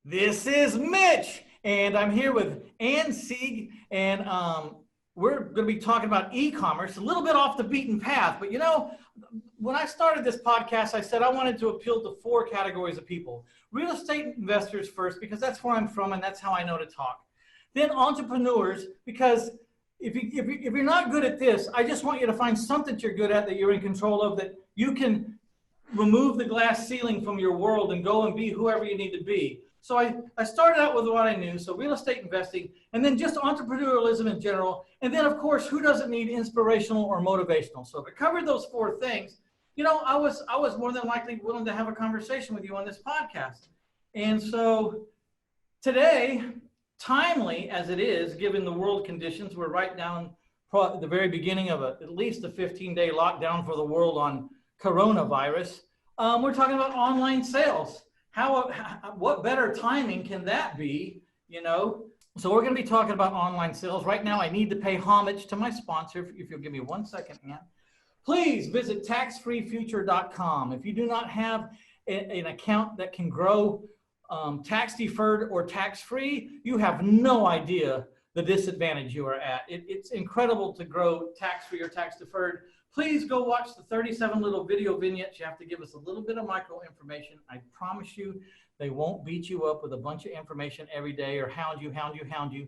This is Mitch, and I'm here with Sieg, and we're going to be talking about e-commerce, a little bit off the beaten path. But when I started this podcast, I said I wanted to appeal to four categories of people. Real estate investors first, because that's where I'm from and that's how I know to talk. Then entrepreneurs, because if you're not good at this, I just want you to find something that you're good at, that you're in control of, that you can remove the glass ceiling from your world and go and be whoever you need to be. So I started out with what I knew, so real estate investing, and then just entrepreneurialism in general. And then, of course, who doesn't need inspirational or motivational? So if I covered those four things, I was more than likely willing to have a conversation with you on this podcast. And so today, timely as it is, given the world conditions, we're right down the very beginning of at least a 15-day lockdown for the world on coronavirus. We're talking about online sales. What better timing can that be, So we're going to be talking about online sales. Right now, I need to pay homage to my sponsor. If you'll give me 1 second, Ann. Please visit taxfreefuture.com. If you do not have an account that can grow tax deferred or tax free, you have no idea the disadvantage you are at. It's incredible to grow tax free or tax deferred. Please go watch the 37 little video vignettes. You have to give us a little bit of micro information. I promise you, they won't beat you up with a bunch of information every day or hound you.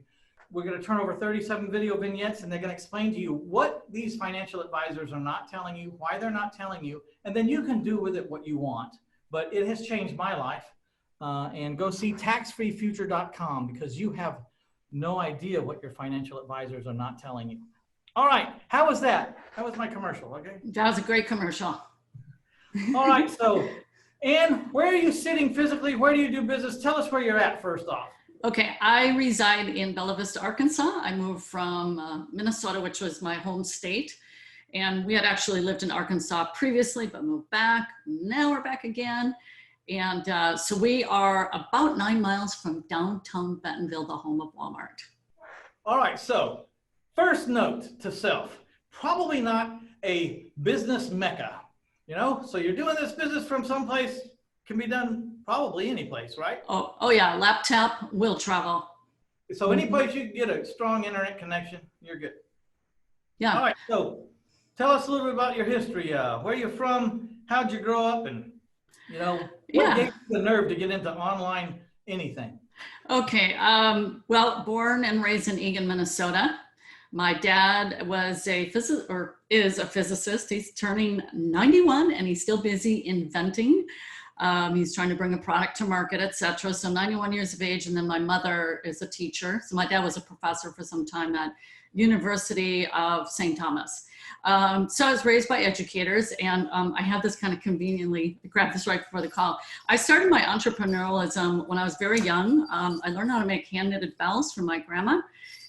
We're going to turn over 37 video vignettes, and they're going to explain to you what these financial advisors are not telling you, why they're not telling you, and then you can do with it what you want. But it has changed my life. And go see taxfreefuture.com, because you have no idea what your financial advisors are not telling you. All right. How was that? That was my commercial. Okay. That was a great commercial. All right. So, Ann, where are you sitting physically? Where do you do business? Tell us where you're at first off. Okay. I reside in Bella Vista, Arkansas. I moved from Minnesota, which was my home state. And we had actually lived in Arkansas previously, but moved back. Now we're back again. And so we are about 9 miles from downtown Bentonville, the home of Walmart. All right. So, first note to self, probably not a business mecca, So you're doing this business from someplace, can be done probably any place, right? Oh yeah, laptop will travel. So any place you can get a strong internet connection, you're good. Yeah. All right, so tell us a little bit about your history. Where you're from, how'd you grow up, and what gave you the nerve to get into online anything? Okay, well, born and raised in Eagan, Minnesota. My dad was is a physicist. He's turning 91 and he's still busy inventing. He's trying to bring a product to market, etc. So 91 years of age. And then my mother is a teacher. So my dad was a professor for some time at University of St. Thomas. So I was raised by educators, and I have this kind of conveniently, I grabbed this right before the call. I started my entrepreneurialism when I was very young. I learned how to make hand knitted bells from my grandma.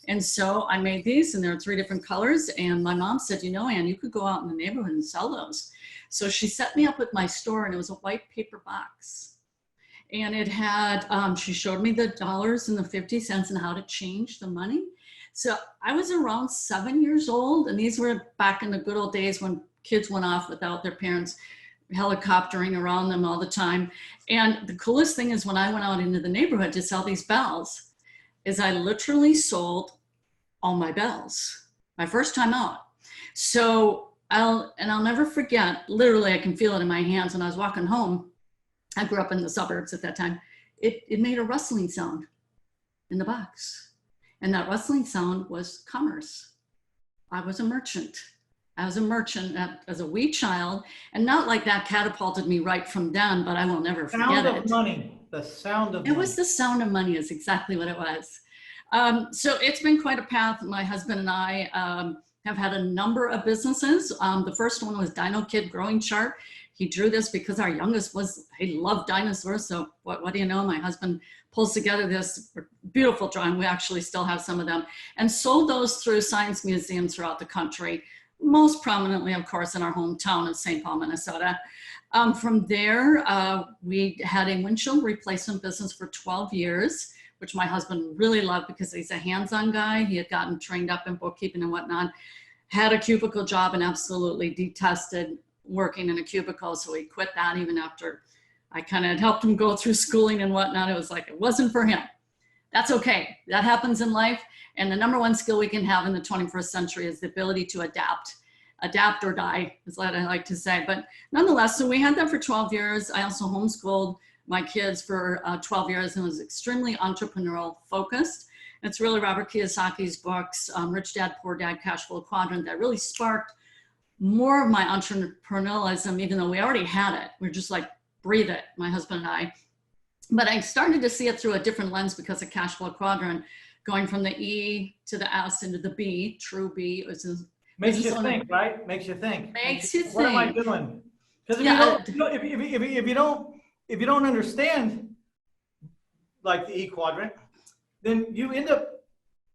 And so I made these, and there are 3 different colors. And my mom said, Ann, you could go out in the neighborhood and sell those. So she set me up with my store, and it was a white paper box. And it had, she showed me the dollars and the 50 cents and how to change the money. So I was around 7 years old, and these were back in the good old days when kids went off without their parents helicoptering around them all the time. And the coolest thing is when I went out into the neighborhood to sell these bells, is I literally sold all my bells, my first time out. So I'll never forget, literally I can feel it in my hands when I was walking home. I grew up in the suburbs at that time. It made a rustling sound in the box. And that rustling sound was commerce. I was a merchant. As a wee child, and not like that catapulted me right from then, but I will never forget it. Sound of money. The sound of money. It was the sound of money is exactly what it was. So it's been quite a path. My husband and I have had a number of businesses. The first one was Dino Kid Growing Chart. He drew this because our youngest he loved dinosaurs. So what do you know? My husband pulls together this beautiful drawing. We actually still have some of them, and sold those through science museums throughout the country. Most prominently, of course, in our hometown of St. Paul, Minnesota. From there, we had a windshield replacement business for 12 years, which my husband really loved because he's a hands-on guy. He had gotten trained up in bookkeeping and whatnot, had a cubicle job and absolutely detested working in a cubicle. So he quit that even after I kind of helped him go through schooling and whatnot. It was like, it wasn't for him. That's okay. That happens in life. And the number one skill we can have in the 21st century is the ability to adapt or die, is what I like to say. But nonetheless, so we had that for 12 years. I also homeschooled my kids for 12 years and was extremely entrepreneurial focused. It's really Robert Kiyosaki's books, Rich Dad, Poor Dad, Cash Flow Quadrant, that really sparked more of my entrepreneurialism, even though we already had it. We're just like, breathe it, my husband and I. But I started to see it through a different lens because of Cash Flow Quadrant, going from the E to the S into the B, true B. It was Makes you think, right? Makes you think. Makes you think. What am I doing? Because if you don't understand like the E quadrant, then you end up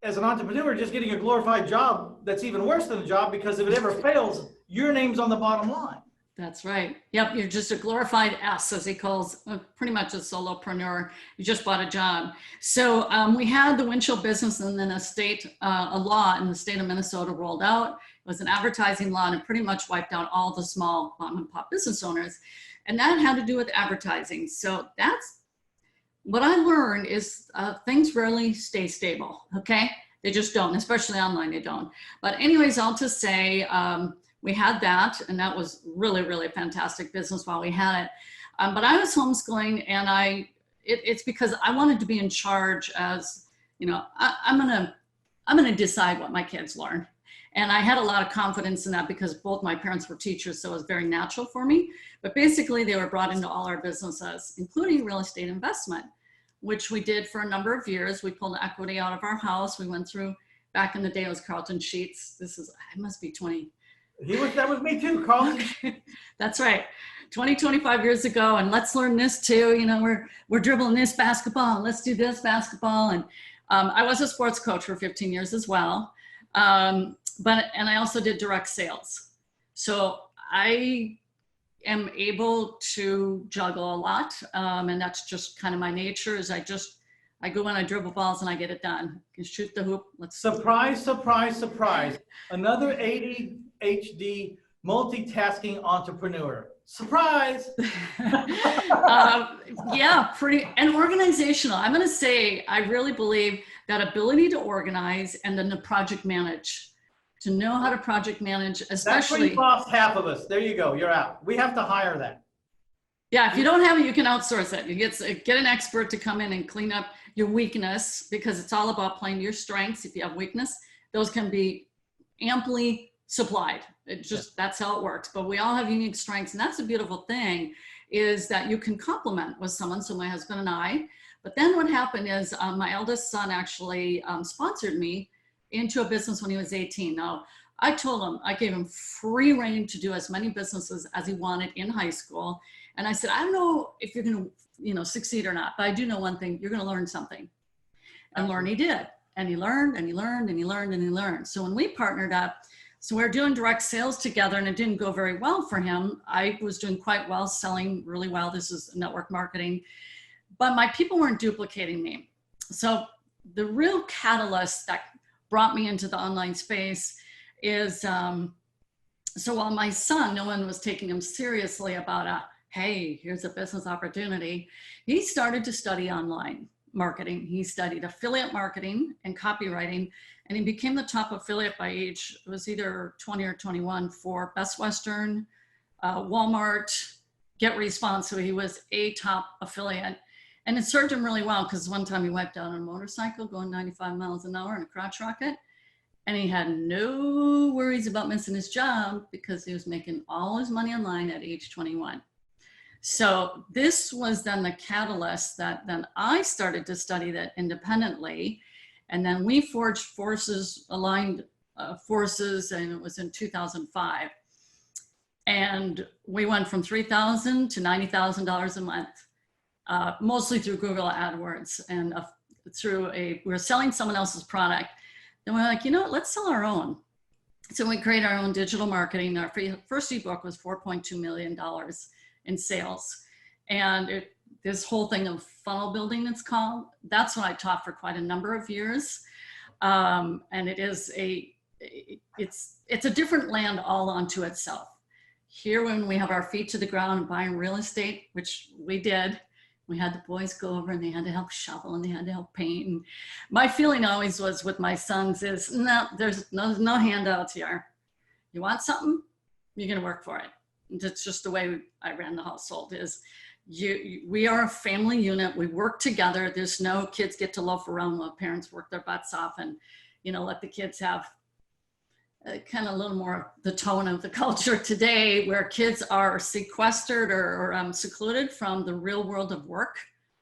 as an entrepreneur just getting a glorified job that's even worse than a job, because if it ever fails, your name's on the bottom line. That's right. Yep, you're just a glorified S, as he calls, pretty much a solopreneur. You just bought a job. So we had the windshield business, and then a law in the state of Minnesota rolled out. It was an advertising law, and it pretty much wiped out all the small mom and pop business owners. And that had to do with advertising. So that's what I learned, is things rarely stay stable, okay? They just don't, especially online, they don't. But anyways, all to say, we had that, and that was really, really fantastic business while we had it. But I was homeschooling, and it's because I wanted to be in charge. As you know, I'm gonna decide what my kids learn, and I had a lot of confidence in that because both my parents were teachers, so it was very natural for me. But basically, they were brought into all our businesses, including real estate investment, which we did for a number of years. We pulled equity out of our house. We went through, back in the day, it was Carlton Sheets. It must be 20. That was me too, Carlton. That's right. 25 years ago. And let's learn this too. You know, we're dribbling this basketball, and let's do this basketball. And I was a sports coach for 15 years as well. And I also did direct sales. So I am able to juggle a lot. And that's just kind of my nature, is I go and I dribble balls and I get it done. I can shoot the hoop. Surprise, surprise, surprise. Another ADHD multitasking entrepreneur. Surprise. Yeah, pretty, and organizational. I'm going to say, I really believe that ability to organize and then to project manage, to know how to project manage, especially. That's where you lost half of us. There you go. You're out. We have to hire that. Yeah, if you don't have it, you can outsource it. You get an expert to come in and clean up your weakness, because it's all about playing to your strengths. If you have weakness, those can be amply supplied. That's how it works. But we all have unique strengths, and that's the beautiful thing, is that you can complement with someone. So my husband and I. But then what happened is my eldest son actually sponsored me into a business when he was 18. Now, I told him, I gave him free reign to do as many businesses as he wanted in high school. And I said, I don't know if you're going to, succeed or not, but I do know one thing: you're going to learn something. And learn he did. And he learned, and he learned, and he learned, and he learned. So when we partnered up, so we were doing direct sales together, and it didn't go very well for him. I was doing quite well, selling really well. This is network marketing, but my people weren't duplicating me. So the real catalyst that brought me into the online space is, so while my son, no one was taking him seriously about hey, here's a business opportunity, he started to study online marketing. He studied affiliate marketing and copywriting, and he became the top affiliate by age, it was either 20 or 21, for Best Western, Walmart, Get Response. So he was a top affiliate, and it served him really well, because one time he wiped out on a motorcycle going 95 miles an hour in a crotch rocket, and he had no worries about missing his job because he was making all his money online at age 21. So this was then the catalyst that then I started to study that independently. And then we forged aligned forces, and it was in 2005. And we went from $3,000 to $90,000 a month, mostly through Google AdWords, and we were selling someone else's product. Then we're like, let's sell our own. So we created our own digital marketing. Our first ebook was $4.2 million in sales. And this whole thing of funnel building, it's called, that's what I taught for quite a number of years. And it is it's a different land all unto itself. here when we have our feet to the ground and buying real estate, which we did, we had the boys go over and they had to help shovel and they had to help paint. And my feeling always was with my sons is, no, there's no handouts here. You want something, you're going to work for it. And that's just the way I ran the household is we are a family unit. We work together. There's no kids get to loaf around while parents work their butts off and, let the kids have kind of a little more the tone of the culture today where kids are sequestered or secluded from the real world of work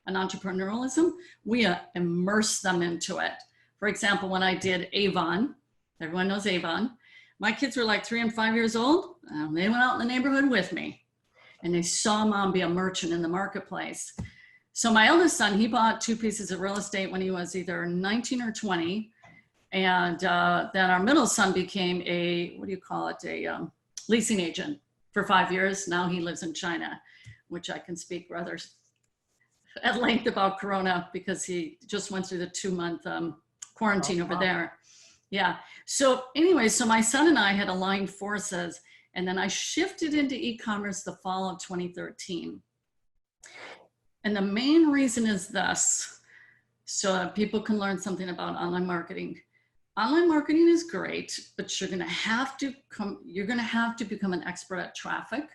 and entrepreneurialism. We immerse them into it. For example, when I did Avon, everyone knows Avon, my kids were like 3 and 5 years old. They went out in the neighborhood with me and they saw mom be a merchant in the marketplace. So my eldest son, he bought 2 pieces of real estate when he was either 19 or 20. And then our middle son became a leasing agent for 5 years. Now he lives in China, which I can speak rather at length about Corona because he just went through the 2-month quarantine over there. Yeah. So anyway, so my son and I had aligned forces, and then I shifted into e-commerce the fall of 2013. And the main reason is this, so that people can learn something about online marketing. Online marketing is great, but you're going to have to become an expert at traffic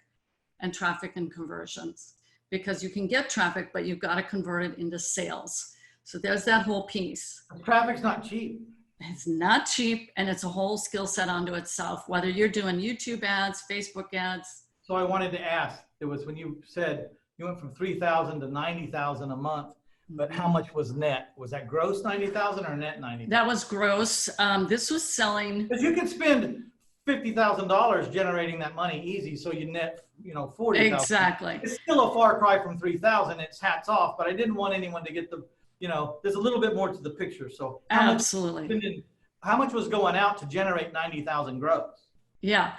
and conversions, because you can get traffic, but you've got to convert it into sales. So there's that whole piece. Traffic's not cheap. It's not cheap, and it's a whole skill set unto itself, whether you're doing YouTube ads, Facebook ads. So I wanted to ask, it was when you said you went from 3,000 to 90,000 a month, but how much was net? Was that gross 90,000 or net 90,000? That was gross. This was selling. Because you could spend $50,000 generating that money easy, so you net, 40,000. Exactly. It's still a far cry from 3,000. It's hats off, but I didn't want anyone to get there's a little bit more to the picture. So absolutely. How much was going out to generate 90,000 gross? Yeah.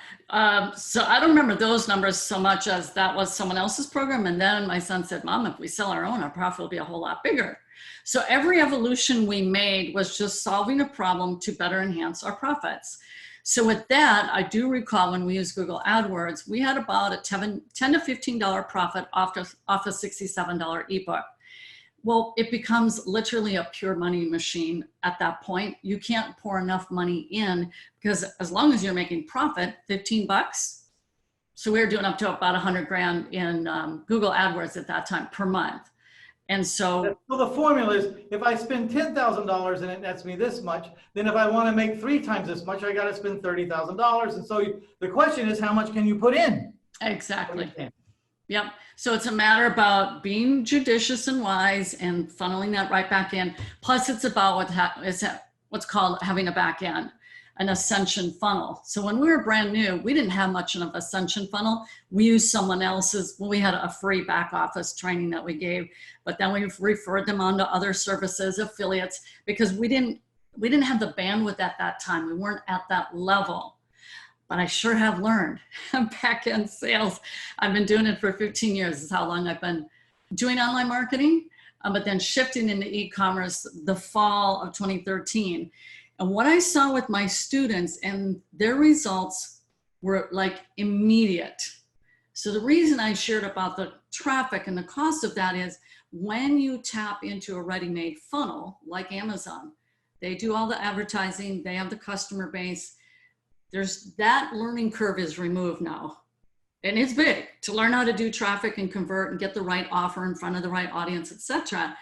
So I don't remember those numbers so much as that was someone else's program. And then my son said, Mom, if we sell our own, our profit will be a whole lot bigger. So every evolution we made was just solving a problem to better enhance our profits. So with that, I do recall when we used Google AdWords, we had about a $10 to $15 profit off a $67 ebook. Well, it becomes literally a pure money machine at that point. You can't pour enough money in because as long as you're making profit, $15. So we were doing up to about 100 grand in Google AdWords at that time per month. And so the formula is if I spend $10,000 and it nets me this much, then if I want to make 3 times this much, I got to spend $30,000. And so the question is, how much can you put in? Exactly. Yep. So it's a matter about being judicious and wise and funneling that right back in. Plus it's about what's called having a back end, an ascension funnel. So when we were brand new, we didn't have much of an ascension funnel. We used someone else's. Well, we had a free back office training that we gave, but then we referred them on to other services, affiliates, because we didn't have the bandwidth at that time. We weren't at that level. But I sure have learned back-end sales. I've been doing it for 15 years. This is how long I've been doing online marketing, but then shifting into e-commerce the fall of 2013. And what I saw with my students and their results were like immediate. So the reason I shared about the traffic and the cost of that is when you tap into a ready-made funnel like Amazon, they do all the advertising, they have the customer base. There's that learning curve is removed now. And it's big to learn how to do traffic and convert and get the right offer in front of the right audience, etc.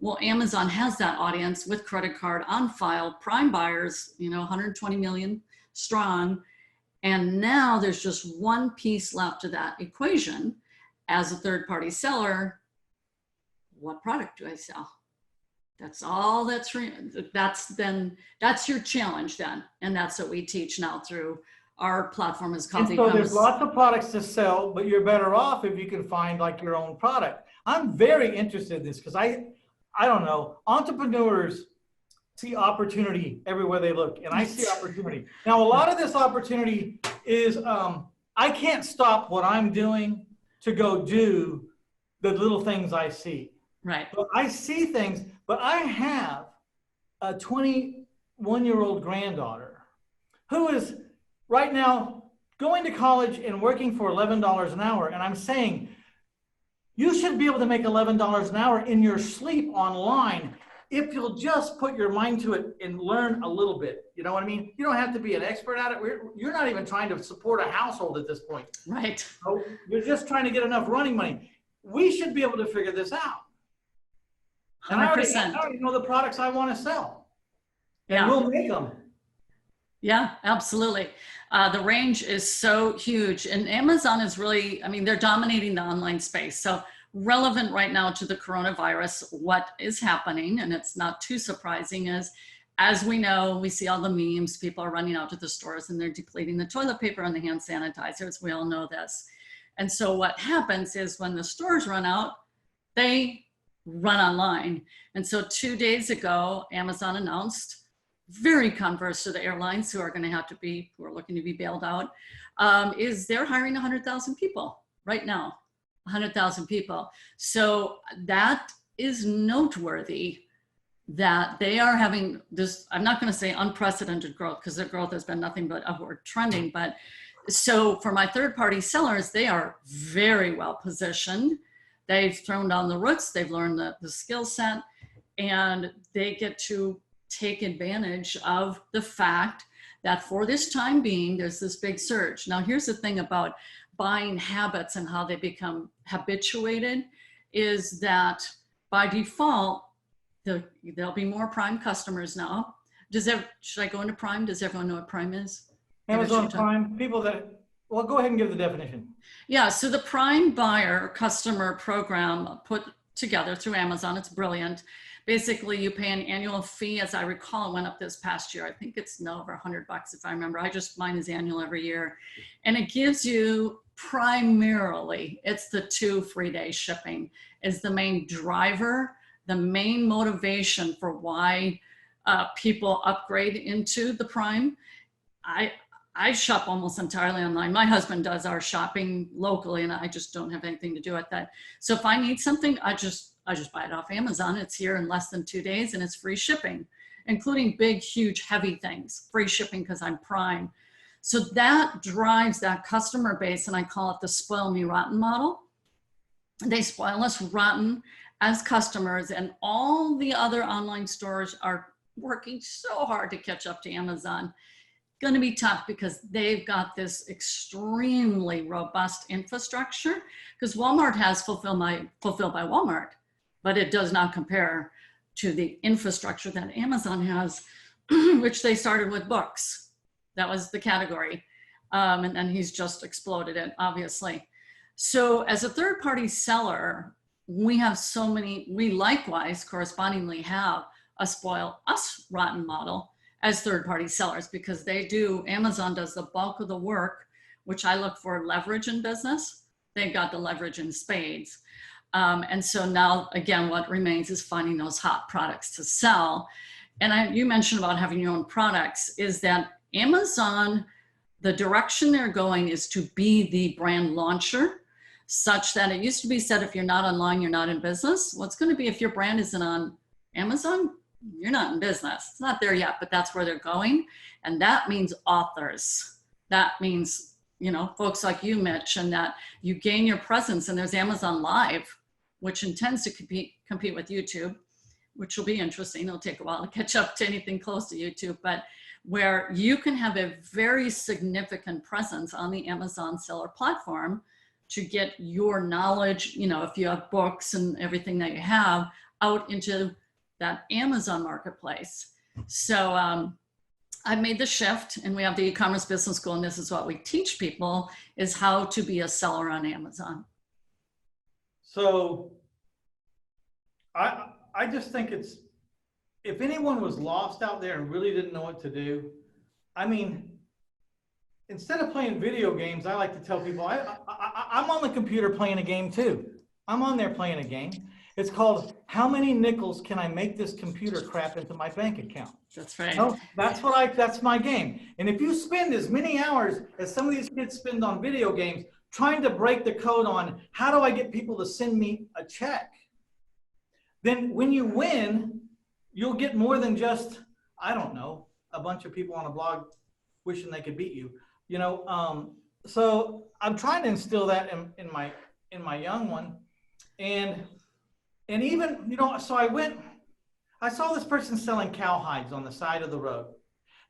Well, Amazon has that audience with credit card on file, prime buyers, 120 million strong. And now there's just one piece left to that equation. As a third-party seller, what product do I sell? That's all that's your challenge then. And that's what we teach now through our platform is called So there's lots of products to sell, but you're better off if you can find like your own product. I'm very interested in this because I don't know, entrepreneurs see opportunity everywhere they look, and I see opportunity. Now, a lot of this opportunity is I can't stop what I'm doing to go do the little things I see. Right. But I see things, but I have a 21-year-old granddaughter who is right now going to college and working for $11 an hour, and I'm saying you should be able to make $11 an hour in your sleep online if you'll just put your mind to it and learn a little bit. You know what I mean? You don't have to be an expert at it. You're not even trying to support a household at this point. Right. So you're just trying to get enough running money. We should be able to figure this out. And 100%. I already know the products I want to sell. And Yeah. we'll make them. Yeah, absolutely. The range is so huge, and Amazon is really, I mean, they're dominating the online space. So relevant right now to the coronavirus, what is happening, and it's not too surprising, is as we know, we see all the memes, people are running out to the stores and they're depleting the toilet paper and the hand sanitizers. We all know this. And so what happens is when the stores run out, they run online. And so 2 days ago, Amazon announced, very converse to the airlines who are going to have to be, who are looking to be bailed out, is they're hiring 100,000 people right now, 100,000 people. So that is noteworthy that they are having this, I'm not going to say unprecedented growth because their growth has been nothing but upward trending. But so for my third-party sellers, they are very well positioned. They've thrown down the roots, they've learned the skill set, and they get to take advantage of the fact that for this time being, there's this big surge. Now, here's the thing about buying habits and how they become habituated is that by default, there'll be more Prime customers now. Should I go into Prime? Does everyone know what Prime is? Amazon Prime, people that, well, go ahead and give the definition. Yeah, so the Prime buyer customer program put together through Amazon, it's brilliant. Basically, you pay an annual fee. As I recall, it went up this past year. I think it's now over $100 if I remember. Mine is annual every year. And it gives you primarily, it's the 2 free day shipping is the main driver, the main motivation for why people upgrade into the Prime. I shop almost entirely online. My husband does our shopping locally, and I just don't have anything to do with that. So if I need something, I just buy it off Amazon. It's here in less than 2 days, and it's free shipping, including big, huge, heavy things. Free shipping because I'm Prime. So that drives that customer base, and I call it the spoil me rotten model. They spoil us rotten as customers, and all the other online stores are working so hard to catch up to Amazon. Going to be tough because they've got this extremely robust infrastructure, because Walmart has fulfilled by Walmart, but it does not compare to the infrastructure that Amazon has, which they started with books. That was the category. And then he's just exploded it, obviously. So as a third-party seller, we likewise correspondingly have a spoil us rotten model as third-party sellers, because Amazon does the bulk of the work, which I look for leverage in business. They've got the leverage in spades. And so now, again, what remains is finding those hot products to sell. And you mentioned about having your own products, is that Amazon, the direction they're going is to be the brand launcher, such that it used to be said, if you're not online, you're not in business. What's going to be if your brand isn't on Amazon, you're not in business. It's not there yet, but that's where they're going. And that means authors. That means, folks like you, Mitch, and that you gain your presence. And there's Amazon Live, which intends to compete with YouTube, which will be interesting. It'll take a while to catch up to anything close to YouTube, but where you can have a very significant presence on the Amazon seller platform to get your knowledge, if you have books and everything that you have, out into that Amazon marketplace. So I've made the shift, and we have the e-commerce business school, and this is what we teach people, is how to be a seller on Amazon. So I just think if anyone was lost out there and really didn't know what to do, I mean, instead of playing video games, I like to tell people I'm on the computer playing a game too. I'm on there playing a game. It's called, how many nickels can I make this computer crap into my bank account? That's right. So that's my game. And if you spend as many hours as some of these kids spend on video games, trying to break the code on how do I get people to send me a check, then when you win, you'll get more than just, I don't know, a bunch of people on a blog wishing they could beat you. so I'm trying to instill that in my young one. And even, so I saw this person selling cowhides on the side of the road.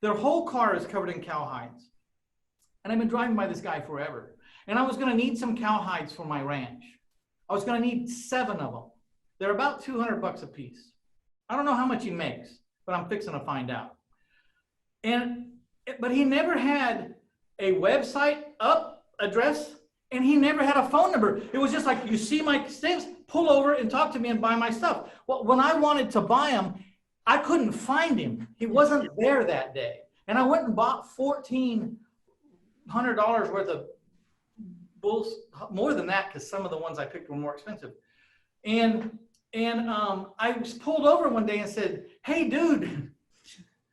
Their whole car is covered in cowhides. And I've been driving by this guy forever. And I was going to need some cowhides for my ranch. I was going to need 7 of them. They're about $200 a piece. I don't know how much he makes, but I'm fixing to find out. But he never had a website up, address, and he never had a phone number. It was just like, you see my things, pull over and talk to me and buy my stuff. Well, when I wanted to buy him, I couldn't find him. He wasn't there that day. And I went and bought $1,400 worth of bulls, more than that, because some of the ones I picked were more expensive. And I was pulled over one day and said, hey, dude,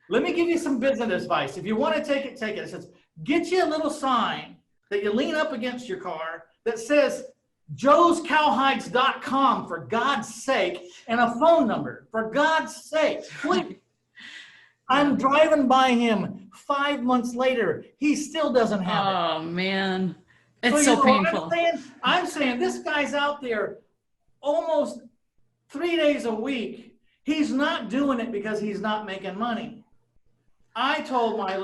let me give you some business advice. If you want to take it, take it. It says, get you a little sign that you lean up against your car that says joescowhides.com, for God's sake, and a phone number, for God's sake, please. I'm driving by him 5 months later. He still doesn't have it. Oh, man. It's so painful. I'm saying this guy's out there almost 3 days a week. He's not doing it because he's not making money. I told my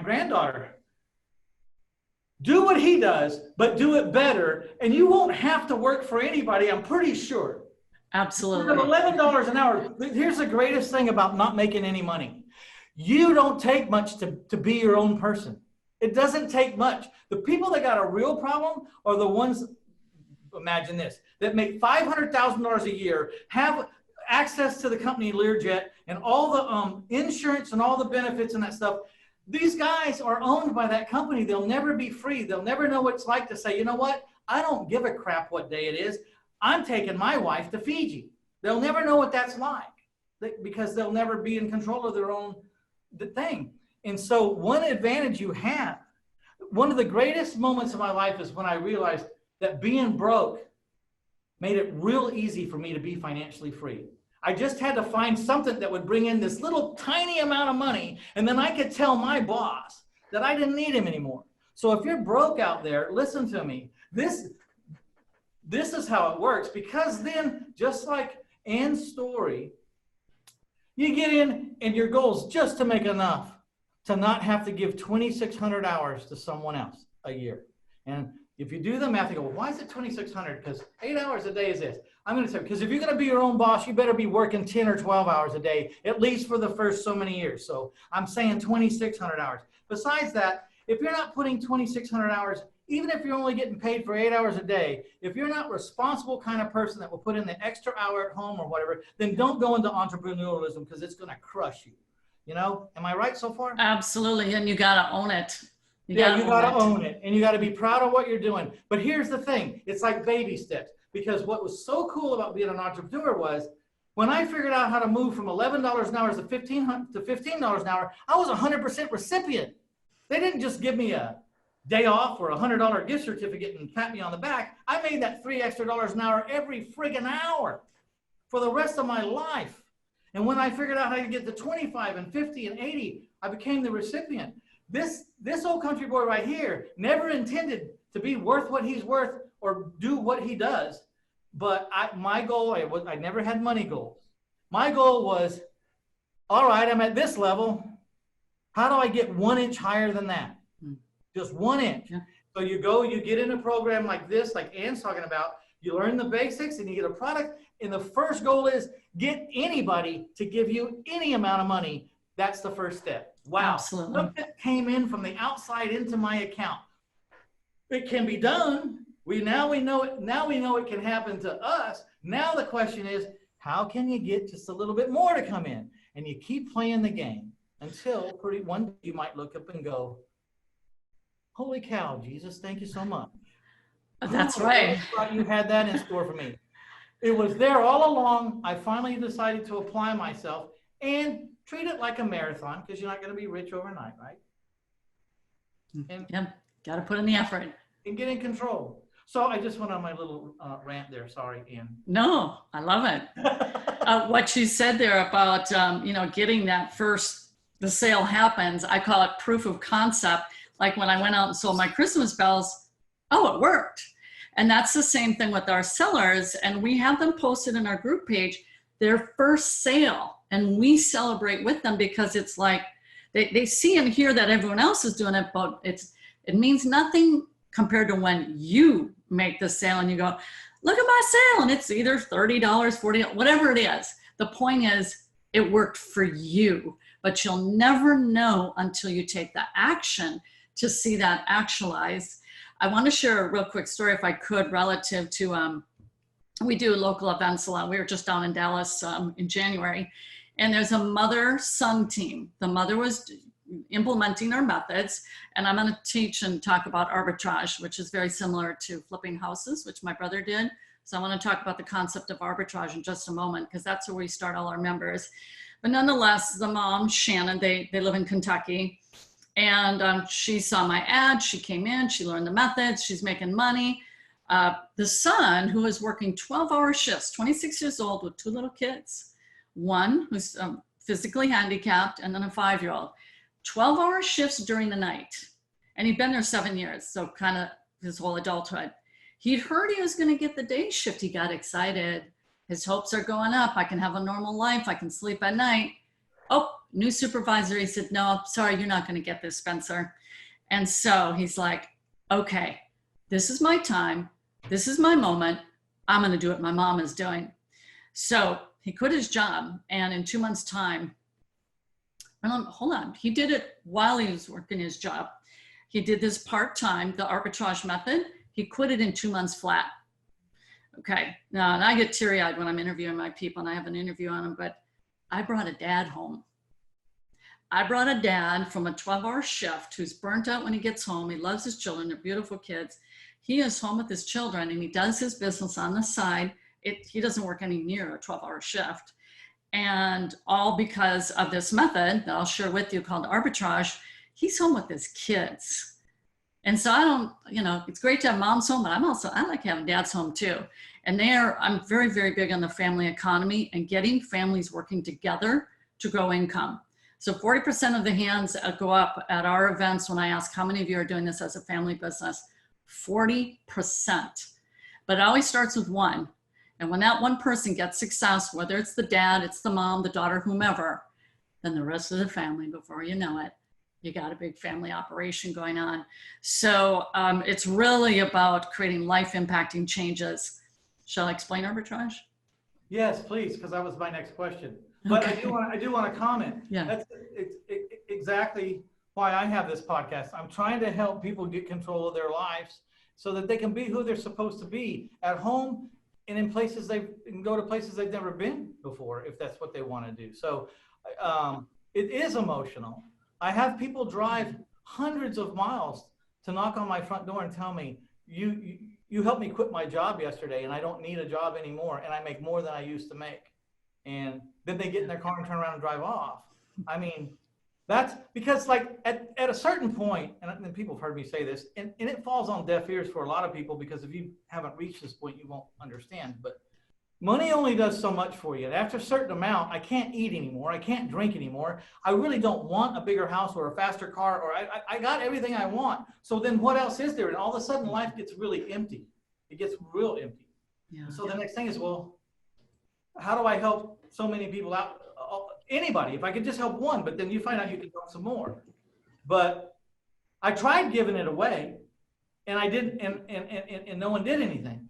granddaughter, do what he does, but do it better, and you won't have to work for anybody, I'm pretty sure. Absolutely. For $11 an hour, here's the greatest thing about not making any money. You don't take much to be your own person. It doesn't take much. The people that got a real problem are the ones, imagine this, that make $500,000 a year, have access to the company Learjet and all the insurance and all the benefits and that stuff. These guys are owned by that company. They'll never be free. They'll never know what it's like to say, you know what? I don't give a crap what day it is. I'm taking my wife to Fiji. They'll never know what that's like because they'll never be in control of their own thing. And so one advantage you have, one of the greatest moments of my life is when I realized that being broke made it real easy for me to be financially free. I just had to find something that would bring in this little tiny amount of money, and then I could tell my boss that I didn't need him anymore. So if you're broke out there, listen to me. This is how it works, because then, just like Ann's story, you get in and your goal is just to make enough to not have to give 2,600 hours to someone else a year. And if you do the math, you go, well, why is it 2,600? Because 8 hours a day is this. I'm going to say, because if you're going to be your own boss, you better be working 10 or 12 hours a day, at least for the first so many years. So I'm saying 2,600 hours. Besides that, if you're not putting 2,600 hours, even if you're only getting paid for 8 hours a day, if you're not a responsible kind of person that will put in the extra hour at home or whatever, then don't go into entrepreneurialism, because it's going to crush you. You know, am I right so far? Absolutely. And you got to own it. You got to own it, and you got to be proud of what you're doing. But here's the thing. It's like baby steps, because what was so cool about being an entrepreneur was when I figured out how to move from $11 an hour to $15 an hour, I was 100% recipient. They didn't just give me a day off or a $100 gift certificate and pat me on the back. I made that $3 extra an hour every friggin' hour for the rest of my life. And when I figured out how to get to 25 and 50 and 80, I became the recipient. This old country boy right here never intended to be worth what he's worth or do what he does. But my goal, I never had money goals. My goal was, all right, I'm at this level. How do I get 1 inch higher than that? Just 1 inch. Yeah. So you get in a program like this, like Ann's talking about, you learn the basics and you get a product. And the first goal is get anybody to give you any amount of money. That's the first step. Wow. Absolutely. Look, that came in from the outside into my account. It can be done. Now we know it. Now we know it can happen to us. Now the question is, how can you get just a little bit more to come in? And you keep playing the game until one day you might look up and go, holy cow, Jesus, thank you so much. That's right. I thought you had that in store for me. It was there all along. I finally decided to apply myself and treat it like a marathon, because you're not going to be rich overnight, right? And yeah, got to put in the effort. And get in control. So I just went on my little rant there. Sorry, Ann. No, I love it. What you said there about, getting that first the sale happens. I call it proof of concept. Like when I went out and sold my Christmas bells, oh, it worked. And that's the same thing with our sellers. And we have them posted in our group page, their first sale. And we celebrate with them because it's like, they see and hear that everyone else is doing it, but it means nothing compared to when you make the sale and you go, look at my sale. And it's either $30, $40, whatever it is. The point is it worked for you, but you'll never know until you take the action to see that actualized. I want to share a real quick story, if I could, relative to, we do local events a lot. We were just down in Dallas in January, and there's a mother-son team. The mother was implementing our methods, and I'm going to teach and talk about arbitrage, which is very similar to flipping houses, which my brother did. So I want to talk about the concept of arbitrage in just a moment, because that's where we start all our members. But nonetheless, the mom, Shannon, they live in Kentucky. And she saw my ad, she came in, she learned the methods, she's making money. The son, who is working 12-hour shifts, 26 years old with 2 little kids, one who's physically handicapped, and then a 5-year-old, 12-hour shifts during the night. And he'd been there 7 years, so kind of his whole adulthood. He'd heard he was gonna get the day shift, he got excited. His hopes are going up, I can have a normal life, I can sleep at night. Oh, new supervisor, he said, no, sorry, you're not gonna get this, Spencer. And so he's like, okay, this is my time. This is my moment. I'm gonna do what my mom is doing. So he quit his job, and in 2 months' time, hold on, he did it while he was working his job. He did this part-time, the arbitrage method. He quit it in 2 months flat. Okay, now, and I get teary-eyed when I'm interviewing my people, and I have an interview on them, but I brought a dad home. I brought a dad from a 12-hour shift who's burnt out when he gets home. He loves his children, they're beautiful kids. He is home with his children, and he does his business on the side. He doesn't work any near a 12-hour shift. And all because of this method that I'll share with you called arbitrage. He's home with his kids. And so I don't, it's great to have moms home, but I like having dads home too. And I'm very, very big on the family economy and getting families working together to grow income. So 40% of the hands go up at our events when I ask how many of you are doing this as a family business. 40%. But it always starts with one. And when that one person gets success, whether it's the dad, it's the mom, the daughter, whomever, then the rest of the family, before you know it, you got a big family operation going on. So it's really about creating life impacting changes. Shall I explain arbitrage? Yes, please, because that was my next question. But okay. I do want to comment. Yeah. That's exactly why I have this podcast. I'm trying to help people get control of their lives so that they can be who they're supposed to be at home and in places they can go to places they've never been before, if that's what they want to do. So it is emotional. I have people drive hundreds of miles to knock on my front door and tell me, you helped me quit my job yesterday and I don't need a job anymore and I make more than I used to make. And then they get in their car and turn around and drive off. I mean, that's because like at a certain point, and people have heard me say this, and it falls on deaf ears for a lot of people because if you haven't reached this point, you won't understand. But money only does so much for you. And after a certain amount, I can't eat anymore. I can't drink anymore. I really don't want a bigger house or a faster car, or I got everything I want. So then what else is there? And all of a sudden life gets really empty. It gets real empty. Yeah. So the next thing is, well, how do I help so many people out? Anybody, if I could just help one, but then you find out you can help some more. But I tried giving it away and I didn't, and no one did anything.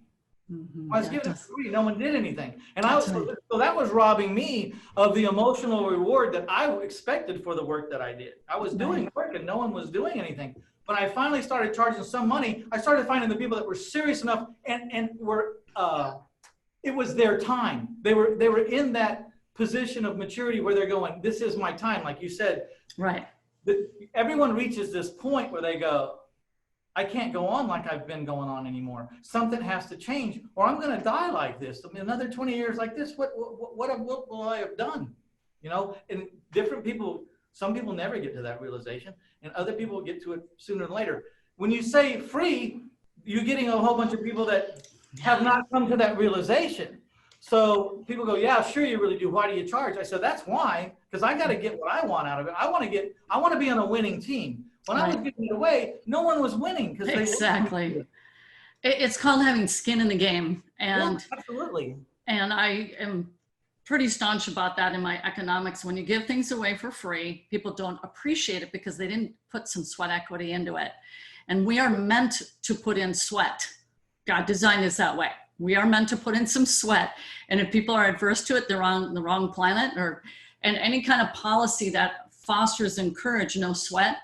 Mm-hmm. I was giving it free, no one did anything. And so that was robbing me of the emotional reward that I expected for the work that I did. I was doing work and no one was doing anything. When I finally started charging some money, I started finding the people that were serious enough and were, it was their time. They were in that position of maturity where they're going, this is my time. Like you said, right. Everyone reaches this point where they go, I can't go on like I've been going on anymore. Something has to change or I'm going to die like this. I mean, another 20 years like this, what will I have done? And different people, some people never get to that realization and other people get to it sooner than later. When you say free, you're getting a whole bunch of people that have not come to that realization. So people go, yeah, sure, you really do. Why do you charge? I said, that's why, because I got to get what I want out of it. I want to be on a winning team. When I was giving it away, no one was winning because they exactly. It's called having skin in the game, and yeah, absolutely. And I am pretty staunch about that in my economics. When you give things away for free, people don't appreciate it because they didn't put some sweat equity into it. And we are meant to put in sweat. God designed us that way. We are meant to put in some sweat. And if people are adverse to it, they're on the wrong planet. And any kind of policy that fosters and encourage no sweat,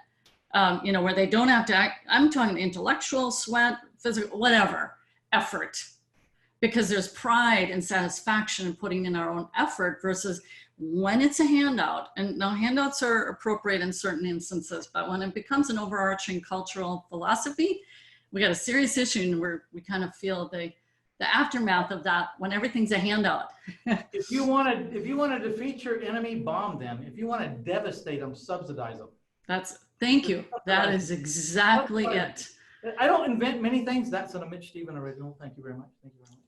where they don't have to act, I'm talking intellectual sweat, physical, whatever, effort. Because there's pride and satisfaction in putting in our own effort versus when it's a handout. And now handouts are appropriate in certain instances, but when it becomes an overarching cultural philosophy, we got a serious issue where we kind of feel the aftermath of that when everything's a handout. If you want to defeat your enemy, bomb them. If you want to devastate them, subsidize them. Thank you. That is exactly it. I don't invent many things. That's a Mitch Stephen original. Thank you very much. Thank you very much.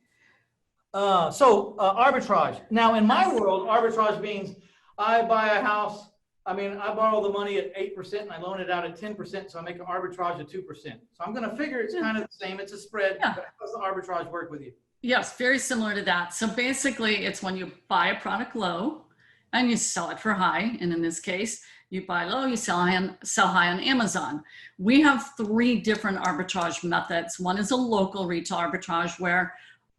Arbitrage. Now, in my world, arbitrage means I buy a house. I borrow the money at 8% and I loan it out at 10%. So I make an arbitrage of 2%. So I'm going to figure it's kind of the same. It's a spread. Yeah. But how does the arbitrage work with you? Yes, very similar to that. So basically, it's when you buy a product low and you sell it for high. And in this case, you buy low, you sell high on Amazon. We have 3 different arbitrage methods. One is a local retail arbitrage where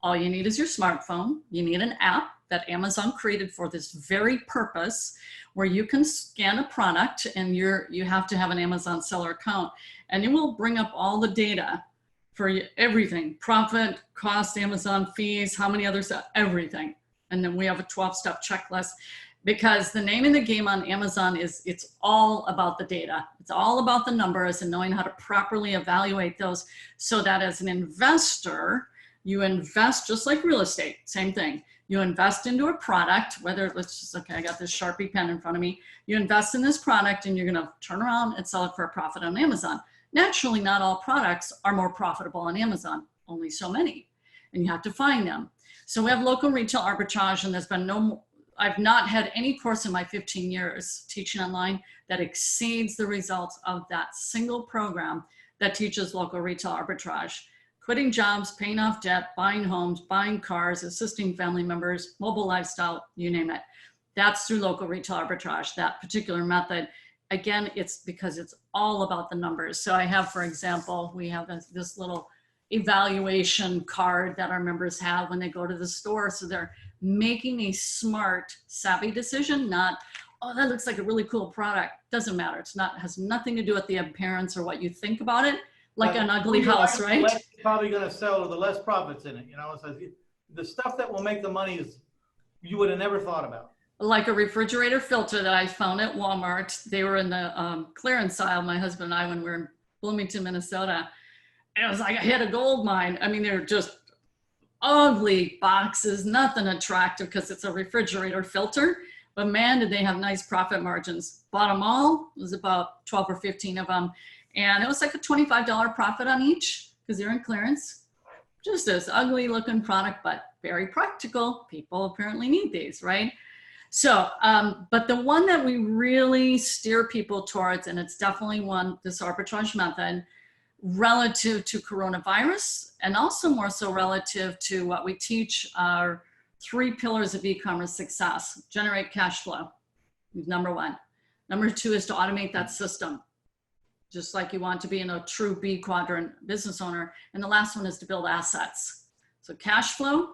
all you need is your smartphone. You need an app that Amazon created for this very purpose, where you can scan a product and you have to have an Amazon seller account, and it will bring up all the data for everything: profit, cost, Amazon fees, how many others, everything. And then we have a 12-step checklist, because the name of the game on Amazon is it's all about the data. It's all about the numbers and knowing how to properly evaluate those, so that as an investor, you invest just like real estate, same thing. You invest into a product, whether I got this Sharpie pen in front of me. You invest in this product and you're gonna turn around and sell it for a profit on Amazon. Naturally, not all products are more profitable on Amazon, only so many, and you have to find them. So we have local retail arbitrage, and I've not had any course in my 15 years teaching online that exceeds the results of that single program that teaches local retail arbitrage. Quitting jobs, paying off debt, buying homes, buying cars, assisting family members, mobile lifestyle, you name it. That's through local retail arbitrage, that particular method. Again, it's because it's all about the numbers. So I have, for example, we have this little evaluation card that our members have when they go to the store. So they're making a smart, savvy decision, not, oh, that looks like a really cool product. Doesn't matter. Has nothing to do with the appearance or what you think about it. Like an ugly house, right? It's probably going to sell with the less profits in it. So the stuff that will make the money is you would have never thought about. Like a refrigerator filter that I found at Walmart. They were in the clearance aisle, my husband and I, when we were in Bloomington, Minnesota. And it was like I hit a gold mine. They're just ugly boxes, nothing attractive because it's a refrigerator filter. But man, did they have nice profit margins. Bought them all. It was about 12 or 15 of them. And it was like a $25 profit on each because they're in clearance. Just this ugly looking product, but very practical. People apparently need these, right? So, but the one that we really steer people towards, and it's definitely this arbitrage method, relative to coronavirus, and also more so relative to what we teach our 3 pillars of e-commerce success. Generate cash flow, number 1. Number 2 is to automate that system, just like you want to be in a true B quadrant business owner. And the last one is to build assets. So cash flow,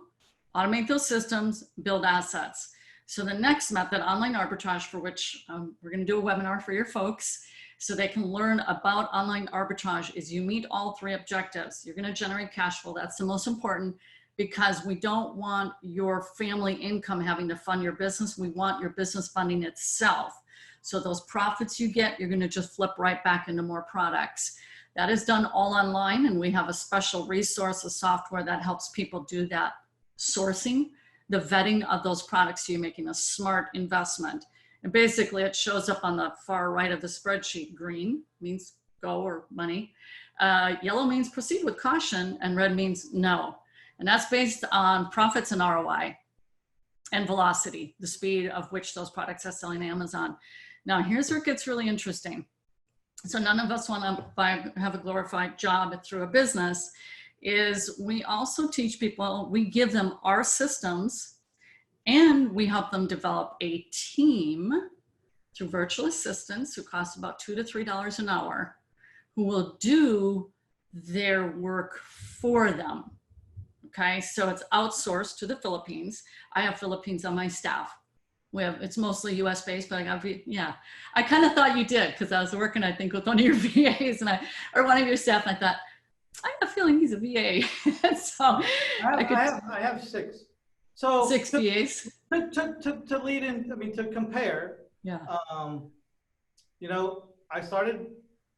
automate those systems, build assets. So the next method, online arbitrage, for which we're going to do a webinar for your folks so they can learn about online arbitrage, is you meet all 3 objectives. You're going to generate cash flow. That's the most important, because we don't want your family income having to fund your business. We want your business funding itself. So those profits you get, you're going to just flip right back into more products. That is done all online, and we have a special resource, a software that helps people do that sourcing, the vetting of those products, so you're making a smart investment. And basically it shows up on the far right of the spreadsheet. Green means go or money. Yellow means proceed with caution, and red means no. And that's based on profits and ROI. and velocity, the speed of which those products are selling on Amazon. Now, here's where it gets really interesting. So none of us want to have a glorified job through a business. Is we also teach people, we give them our systems, and we help them develop a team through virtual assistants who cost about $2 to $3 an hour, who will do their work for them. Okay, so it's outsourced to the Philippines. I have Philippines on my staff. It's mostly US based, but I kind of thought you did, because I was working, I think, with one of your VAs or one of your staff, and I thought, I have a feeling he's a VA. So I have 6. So 6 VAs. To lead in, to compare. Yeah.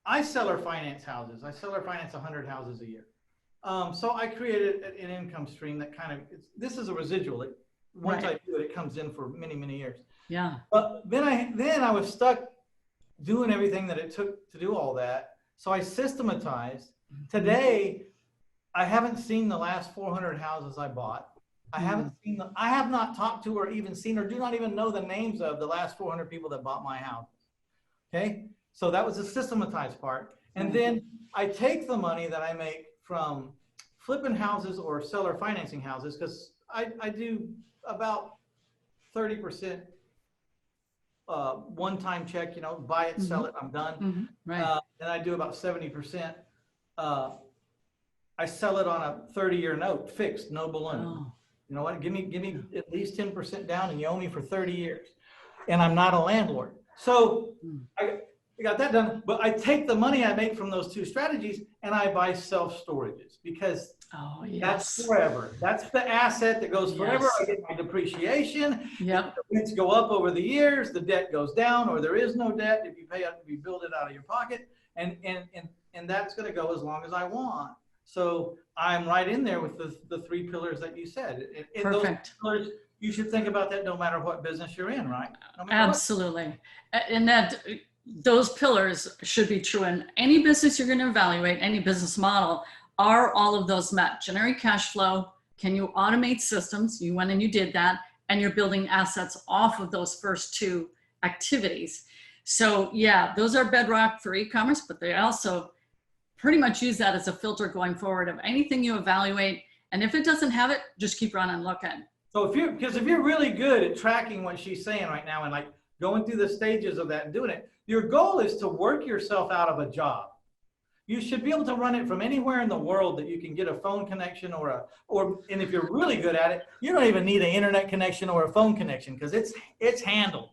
I seller finance houses. I seller finance 100 houses a year. So I created an income stream that this is a residual. Once I do it, it comes in for many, many years. Yeah. But then I was stuck doing everything that it took to do all that. So I systematized. Today, I haven't seen the last 400 houses I bought. I have not talked to or even seen or do not even know the names of the last 400 people that bought my house. Okay. So that was the systematized part. And then I take the money that I make from flipping houses or seller financing houses, because I do about 30% one-time check, buy it, sell it, I'm done. Right. And I do about 70%. I sell it on a 30-year note, fixed, no balloon. Oh. You know what? Give me at least 10% down, and you owe me for 30 years. And I'm not a landlord. So I got that done. But I take the money I make from those 2 strategies and I buy self-storages, because that's forever. That's the asset that goes forever. I get my depreciation. Yep. The rents go up over the years. The debt goes down, or there is no debt if you build it out of your pocket. And that's going to go as long as I want. So I'm right in there with the 3 pillars that you said. Perfect. Those pillars, you should think about that no matter what business you're in, right? Absolutely. And those pillars should be true in any business you're going to evaluate, any business model. Are all of those met? Generate cash flow. Can you automate systems? You went and you did that, and you're building assets off of those first 2 activities. So those are bedrock for e-commerce, but they also pretty much use that as a filter going forward of anything you evaluate. And if it doesn't have it, just keep running looking. So if you're really good at tracking what she's saying right now and like going through the stages of that and doing it, your goal is to work yourself out of a job. You should be able to run it from anywhere in the world that you can get a phone connection and if you're really good at it, you don't even need an internet connection or a phone connection, because it's handled.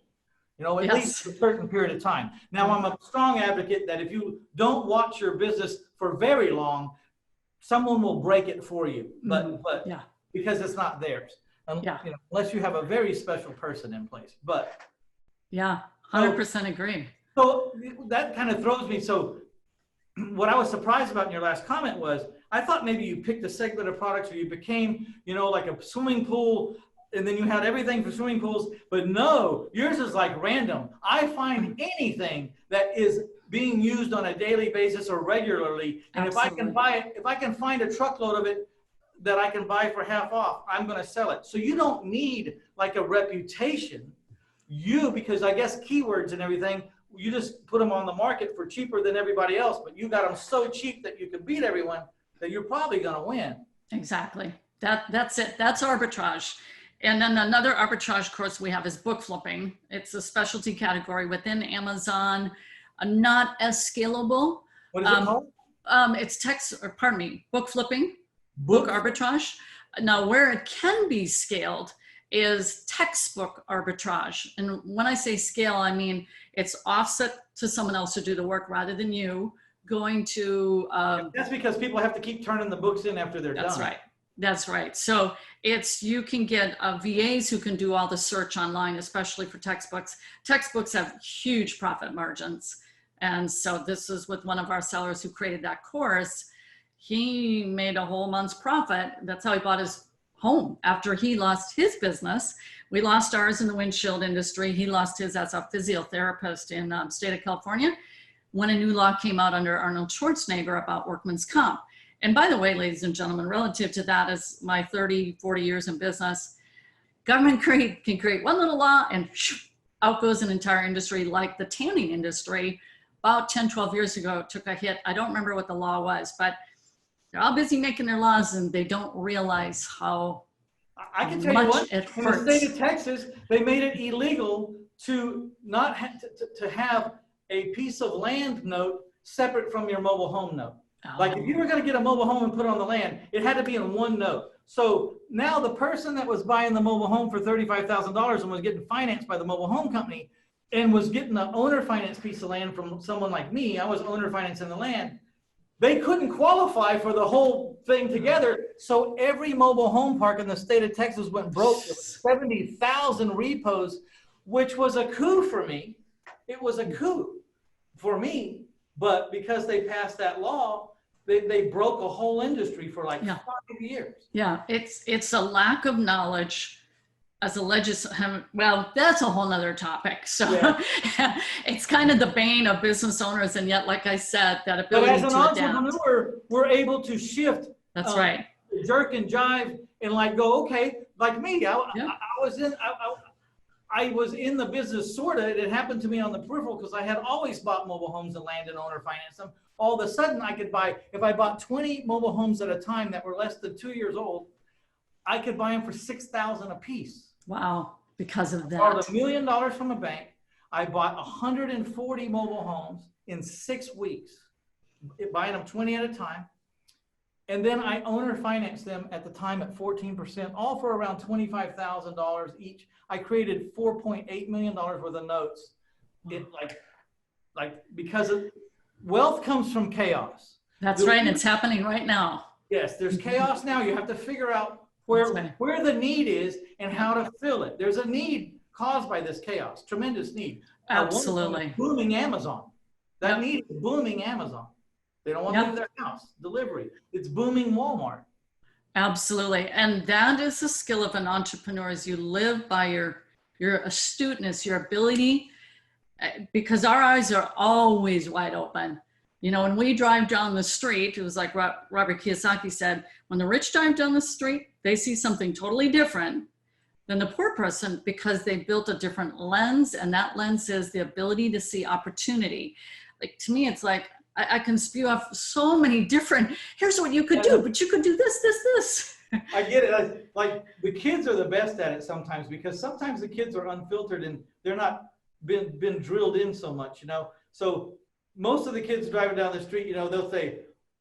At least a certain period of time. Now, I'm a strong advocate that if you don't watch your business for very long, someone will break it for you. But because it's not theirs, unless you have a very special person in place. But 100% agree. So that kind of throws me. So what I was surprised about in your last comment was, I thought maybe you picked a segment of products, or you became, like a swimming pool, and then you had everything for swimming pools. But no, yours is like random. I find anything that is being used on a daily basis or regularly, and if I can buy it, if I can find a truckload of it that I can buy for half off, I'm going to sell it. So you don't need like a reputation, because I guess keywords and everything, you just put them on the market for cheaper than everybody else, but you got them so cheap that you can beat everyone, that you're probably going to win. Exactly. That's it. That's arbitrage. And then another arbitrage course we have is book flipping. It's a specialty category within Amazon, not as scalable. What is it called? It's book flipping, book arbitrage. Now, where it can be scaled is textbook arbitrage. And when I say scale, I mean it's offset to someone else to do the work rather than you going to. That's because people have to keep turning the books in after they're done. That's right. That's right. So you can get VAs who can do all the search online, especially for textbooks. Textbooks have huge profit margins. And so this is with one of our sellers who created that course. He made a whole month's profit. That's how he bought his home after he lost his business. We lost ours in the windshield industry. He lost his as a physiotherapist in the state of California when a new law came out under Arnold Schwarzenegger about workman's comp. And by the way, ladies and gentlemen, relative to that is my 30, 40 years in business. Government can create one little law and out goes an entire industry, like the tanning industry. About 10, 12 years ago, it took a hit. I don't remember what the law was, but they're all busy making their laws and they don't realize how I can tell you what, it in the hurts. state of Texas, they made it illegal to not to have a piece of land note separate from your mobile home note. Like if you were going to get a mobile home and put it on the land, it had to be in one note. So now the person that was buying the mobile home for $35,000 and was getting financed by the mobile home company and was getting the owner finance piece of land from someone like me, I was owner financing the land, they couldn't qualify for the whole thing together. So every mobile home park in the state of Texas went broke. There was 70,000 repos, which was a coup for me. It was a coup for me, but because they passed that law, they broke a whole industry for like 5 years. Yeah, it's a lack of knowledge as a legislator. Well, that's a whole nother topic. So it's kind of the bane of business owners. And yet, like I said, that ability to adapt. But as an entrepreneur, we're able to shift. That's right. Jerk and jive and like go, okay, like me, I was in the business, sort of. It happened to me on the peripheral because I had always bought mobile homes and land and owner finance them. All of a sudden, I could buy, if I bought 20 mobile homes at a time that were less than 2 years old, I could buy them for $6,000 a piece. Wow, because of that. I borrowed $1 million from a bank. I bought 140 mobile homes in 6 weeks, buying them 20 at a time. And then I owner financed them at the time at 14%, all for around $25,000 each. I created $4.8 million worth of notes. It because wealth comes from chaos. That's right, and it's happening right now. Yes, there's chaos now. You have to figure out where the need is and how to fill it. There's a need caused by this chaos, tremendous need. Absolutely. Booming Amazon. That need is booming Amazon. They don't want to leave their house. Delivery. It's booming Walmart. Absolutely. And that is the skill of an entrepreneur, is you live by your astuteness, your ability, because our eyes are always wide open. You know, when we drive down the street, it was like Robert Kiyosaki said, when the rich drive down the street, they see something totally different than the poor person because they built a different lens, and that lens is the ability to see opportunity. Like, to me, it's like, I can spew off so many different, here's what you could do, but you could do this. I get it. Like the kids are the best at it sometimes, because sometimes the kids are unfiltered and they're not been drilled in so much, you know? So most of the kids driving down the street, you know, they'll say,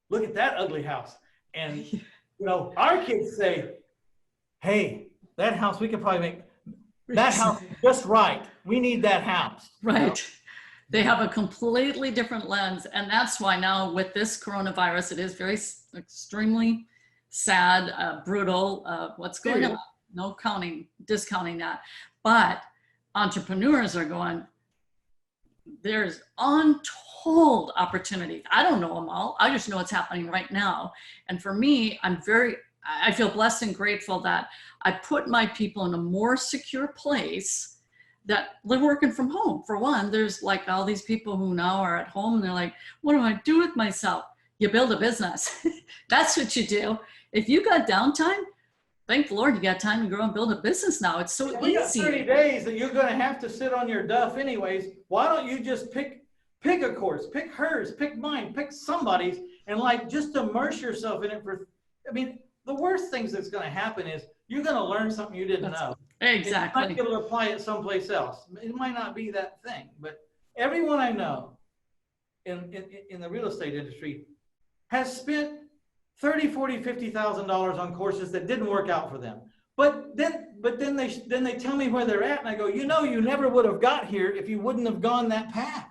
look at that ugly house. And, you know, our kids say, hey, that house, we could probably make that house just right. We need that house. Right. You know? They have a completely different lens. And that's why now with this coronavirus, it is very extremely sad, brutal, what's going on. No discounting that. But entrepreneurs are going, there's untold opportunity. I don't know them all. I just know what's happening right now. And for me, I feel blessed and grateful that I put my people in a more secure place that live working from home. For one, there's like all these people who now are at home and they're like, what do I do with myself? You build a business. That's what you do. If you got downtime, thank the Lord you got time to grow and build a business now. It's so easy. We got 30 days that you're going to have to sit on your duff anyways. Why don't you just pick a course, pick hers, pick mine, pick somebody's, and like just immerse yourself in it I mean, the worst things that's going to happen is you're going to learn something you didn't know. Exactly. You might be able to apply it someplace else. It might not be that thing, but everyone I know in the real estate industry has spent $30,000, $40,000, $50,000 on courses that didn't work out for them. But then they tell me where they're at, and I go, you know, you never would have got here if you wouldn't have gone that path.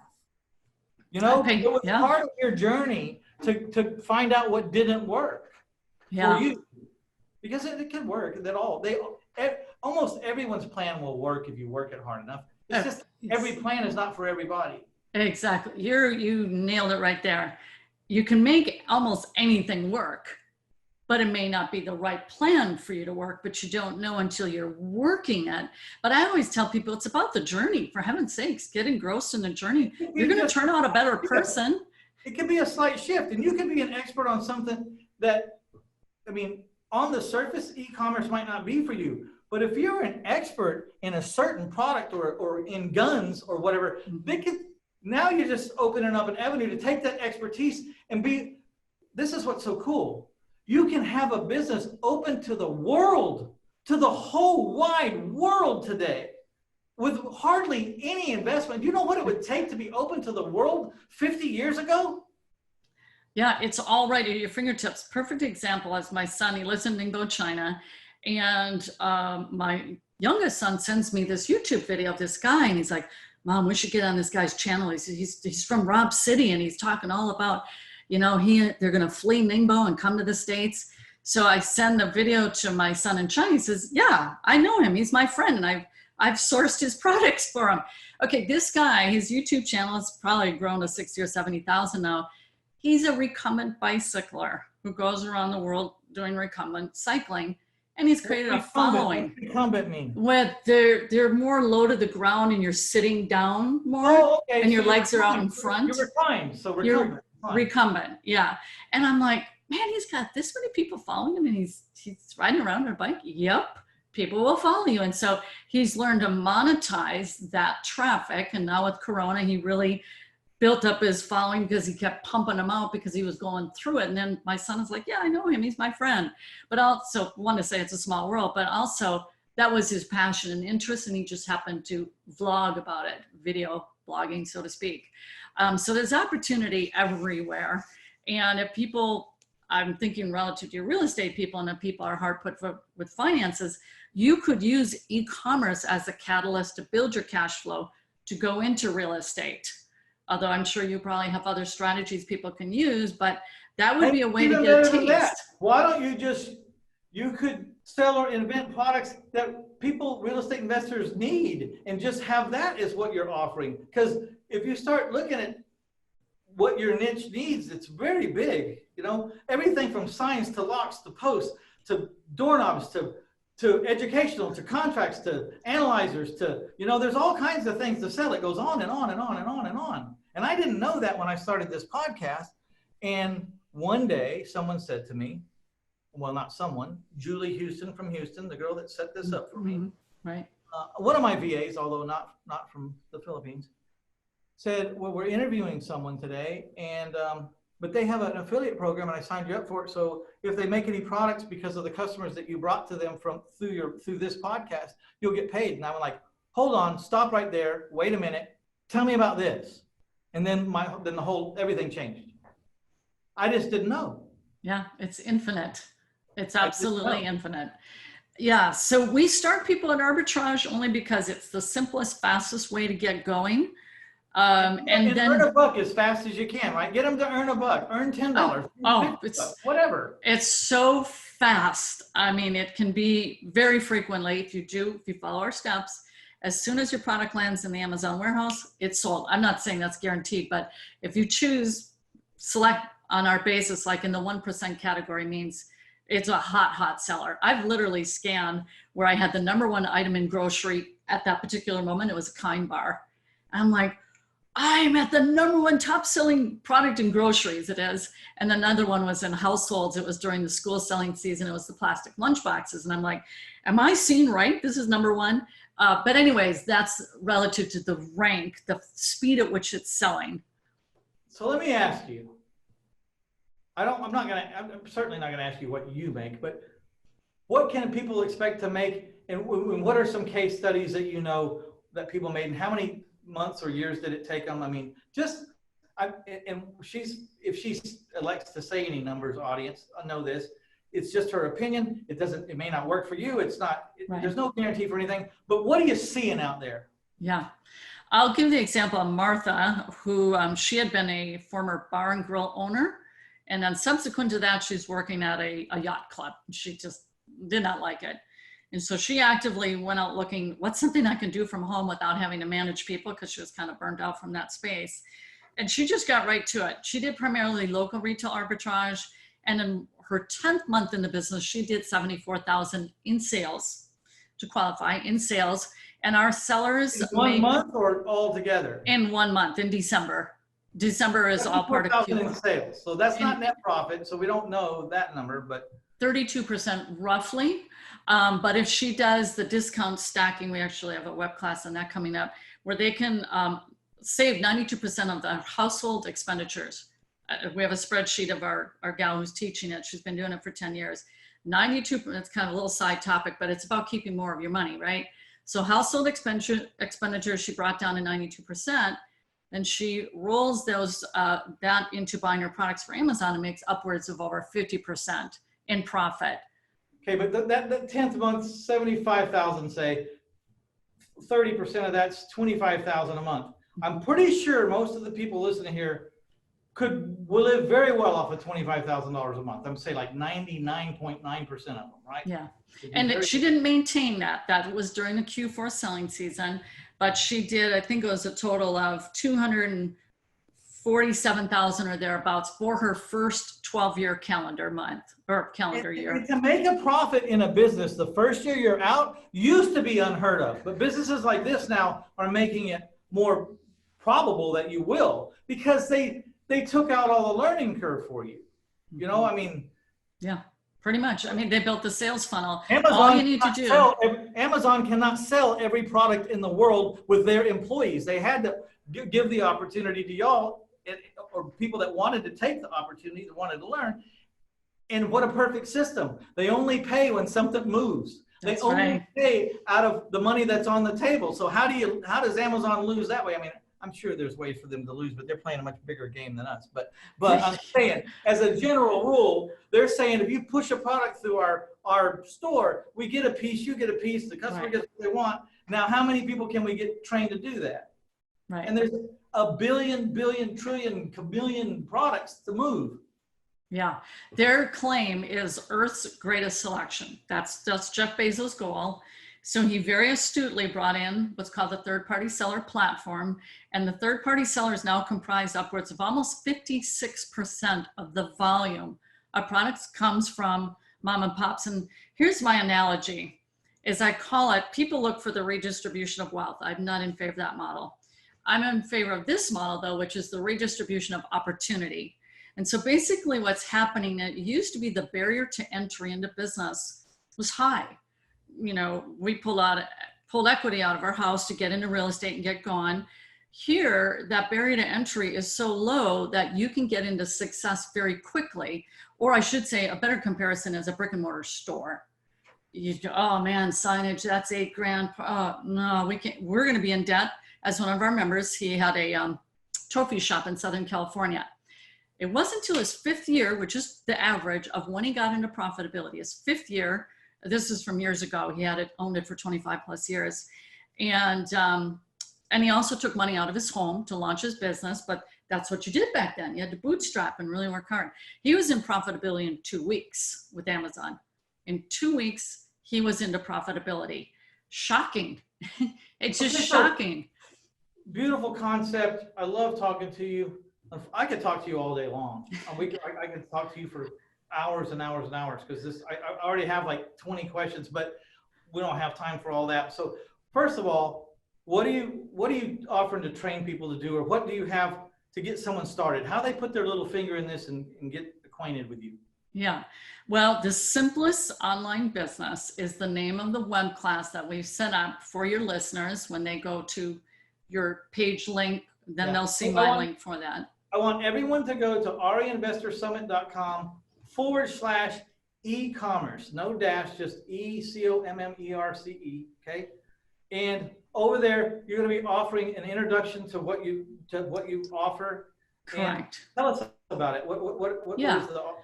You know, it was part of your journey to find out what didn't work for you, because it can work. Almost everyone's plan will work if you work it hard enough. It's just every plan is not for everybody. Exactly. You nailed it right there. You can make almost anything work, but it may not be the right plan for you to work, but you don't know until you're working it. But I always tell people it's about the journey, for heaven's sakes. Get engrossed in the journey. You're going to turn out a better person. It can be a slight shift, and you can be an expert on something that, I mean, on the surface, e-commerce might not be for you, But if you're an expert in a certain product or in guns or whatever, they can, now you're just opening up an avenue to take that expertise and be, this is what's so cool. You can have a business open to the world, to the whole wide world today with hardly any investment. Do you know what it would take to be open to the world 50 years ago? Yeah, it's all right at your fingertips. Perfect example is my son. He lives in Ningbo, China. And my youngest son sends me this YouTube video of this guy. And he's like, Mom, we should get on this guy's channel. He's from Rob City. And he's talking all about, you know, they're going to flee Ningbo and come to the States. So I send a video to my son in China. He says, yeah, I know him. He's my friend. And I've sourced his products for him. Okay, this guy, his YouTube channel has probably grown to 60 or 70,000 now. He's a recumbent bicycler who goes around the world doing recumbent cycling. And he's created a following. What's recumbent mean? Where they're more low to the ground and you're sitting down more. Oh, okay. And your legs are out in front. You're reclined, so recumbent. You're recumbent, yeah. And I'm like, man, he's got this many people following him and he's riding around on a bike. Yep, people will follow you. And so he's learned to monetize that traffic. And now with Corona, he really built up his following because he kept pumping them out because he was going through it. And then my son is like, yeah, I know him. He's my friend. But also want to say it's a small world, but also that was his passion and interest. And he just happened to vlog about it, video blogging, so to speak. So there's opportunity everywhere. And if people, I'm thinking relative to your real estate people, and if people are hard put with finances, you could use e-commerce as a catalyst to build your cash flow to go into real estate. Although I'm sure you probably have other strategies people can use, but that would be a way to get a taste. Why don't you could sell or invent products that people, real estate investors need, and just have that as what you're offering. Because if you start looking at what your niche needs, it's very big. You know, everything from signs to locks to posts to doorknobs to educational, to contracts, to analyzers, to, you know, there's all kinds of things to sell. It goes on and on and on and on and on. And I didn't know that when I started this podcast. And one day someone said to me, well, not someone, Julie Houston from Houston, the girl that set this up for me. Right. One of my VAs, although not from the Philippines, said, well, we're interviewing someone today, and but they have an affiliate program and I signed you up for it. So if they make any products because of the customers that you brought to them through this podcast, you'll get paid. And I'm like, hold on, stop right there. Wait a minute. Tell me about this. And then everything changed. I just didn't know. Yeah, it's infinite. It's absolutely infinite. Yeah, so we start people at Arbitrage only because it's the simplest, fastest way to get going. And then earn a buck as fast as you can, right? Get them to earn a buck, earn $10, it's whatever. It's so fast. I mean, it can be very frequently, if you follow our steps, as soon as your product lands in the Amazon warehouse, it's sold. I'm not saying that's guaranteed, but if you select on our basis, like in the 1% category, means it's a hot seller. I've literally scanned where I had the #1 item in grocery at that particular moment. It was a Kind bar. I'm like, I'm at the #1 top selling product in groceries, it is. And another one was in households. It was during the school selling season. It was the plastic lunch boxes. And I'm like, am I seeing right? This is number 1. But anyways, that's relative to the rank, the speed at which it's selling. So let me ask you, I'm certainly not gonna ask you what you make, but what can people expect to make? And what are some case studies that you know that people made, and how many months or years did it take them? I mean, if she elects to say any numbers, audience, I know this, it's just her opinion. It may not work for you. Right. There's no guarantee for anything, but what are you seeing out there? Yeah. I'll give the example of Martha, who she had been a former bar and grill owner. And then subsequent to that, she's working at a yacht club. She just did not like it. And so she actively went out looking, what's something I can do from home without having to manage people, because she was kind of burned out from that space. And she just got right to it. She did primarily local retail arbitrage. And in her 10th month in the business, she did 74,000 in sales, to qualify, in sales. And our sellers— in one month or all together? In 1 month, in December. December is all part of Q1. In sales. So that's not net profit. So we don't know that number, but 32% roughly. But if she does the discount stacking, we actually have a web class on that coming up, where they can save 92% of the household expenditures. We have a spreadsheet of our gal who's teaching it. She's been doing it for 10 years. 92, it's kind of a little side topic, but it's about keeping more of your money, right? So household expenditures, she brought down to 92%, and she rolls those that into buying her products for Amazon and makes upwards of over 50% in profit. Okay, but that 10th month, 75,000, say, 30% of that's 25,000 a month. I'm pretty sure most of the people listening here will live very well off of $25,000 a month. I'm saying like 99.9% of them, right? Yeah, and she didn't maintain that. That was during the Q4 selling season, but she did, I think it was a total of 247,000 or thereabouts for her first 12-year calendar month or calendar year. And to make a profit in a business the first year you're out used to be unheard of, but businesses like this now are making it more probable that you will, because they took out all the learning curve for you. You know, I mean, yeah, pretty much. I mean, they built the sales funnel. Amazon all you need to do. Amazon cannot sell every product in the world with their employees. They had to give the opportunity to y'all or people that wanted to take the opportunity, that wanted to learn. And what a perfect system. They only pay when something moves. They only pay out of the money that's on the table. So how does Amazon lose that way? I mean, I'm sure there's ways for them to lose, but they're playing a much bigger game than us. But I'm saying, as a general rule, they're saying if you push a product through our store, we get a piece, you get a piece, the customer gets what they want. Now, how many people can we get trained to do that? Right. And there's a billion, trillion, chameleon products to move. Yeah, their claim is Earth's greatest selection. That's Jeff Bezos' goal. So he very astutely brought in what's called the third-party seller platform, and the third-party sellers now comprise upwards of almost 56% of the volume of products comes from mom and pops. And here's my analogy, as I call it, people look for the redistribution of wealth. I'm not in favor of that model. I'm in favor of this model, though, which is the redistribution of opportunity. And so basically what's happening, it used to be the barrier to entry into business was high. You know, we pulled equity out of our house to get into real estate and get going. Here, that barrier to entry is so low that you can get into success very quickly. Or I should say, a better comparison is a brick and mortar store. Oh man, signage, that's $8,000. Oh, no, we can't. We're going to be in debt. As one of our members, he had a trophy shop in Southern California. It wasn't until his 5th year, which is the average of when he got into profitability, his 5th year. This is from years ago. He had owned it for 25 plus years. And he also took money out of his home to launch his business, but that's what you did back then. You had to bootstrap and really work hard. He was in profitability in 2 weeks with Amazon. In 2 weeks, he was into profitability. Shocking. It's just shocking. Beautiful concept. I love talking to you. I could talk to you all day long. I could talk to you for hours and hours and hours, because I already have like 20 questions, but we don't have time for all that. So first of all, what are you offering to train people to do, or what do you have to get someone started? How they put their little finger in this and get acquainted with you? Yeah, well, the simplest online business is the name of the web class that we've set up for your listeners. When they go to your page link, then they'll see my link for that. I want everyone to go to ariinvestorsummit.com/e-commerce, no dash, just ECOMMERCE, okay? And over there, you're going to be offering an introduction to what you offer. Correct. And tell us about it. What is the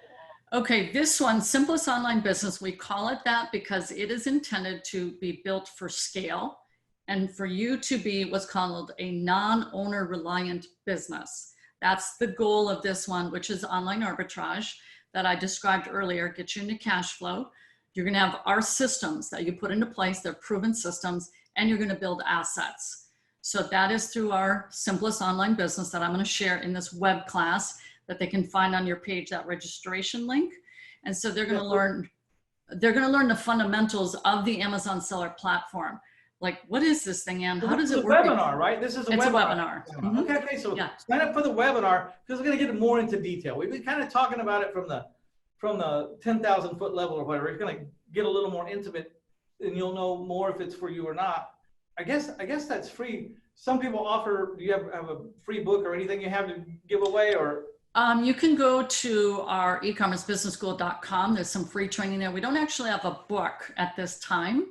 Okay, this one, simplest online business, we call it that because it is intended to be built for scale and for you to be what's called a non-owner reliant business. That's the goal of this one, which is online arbitrage that I described earlier, get you into cash flow. You're going to have our systems that you put into place, they're proven systems, and you're going to build assets. So that is through our simplest online business that I'm going to share in this web class that they can find on your page, that registration link. And so they're going to learn the fundamentals of the Amazon seller platform. Like, what is this thing, Ann? How does it work? It's a webinar, right? This is a webinar. Mm-hmm. Okay, so sign up for the webinar because we're going to get more into detail. We've been kind of talking about it from the from the 10,000 foot level or whatever. It's going to get a little more intimate, and you'll know more if it's for you or not. I guess that's free. Some people offer. Do you have a free book or anything you have to give away, or? You can go to our ecommercebusinessschool.com. There's some free training there. We don't actually have a book at this time.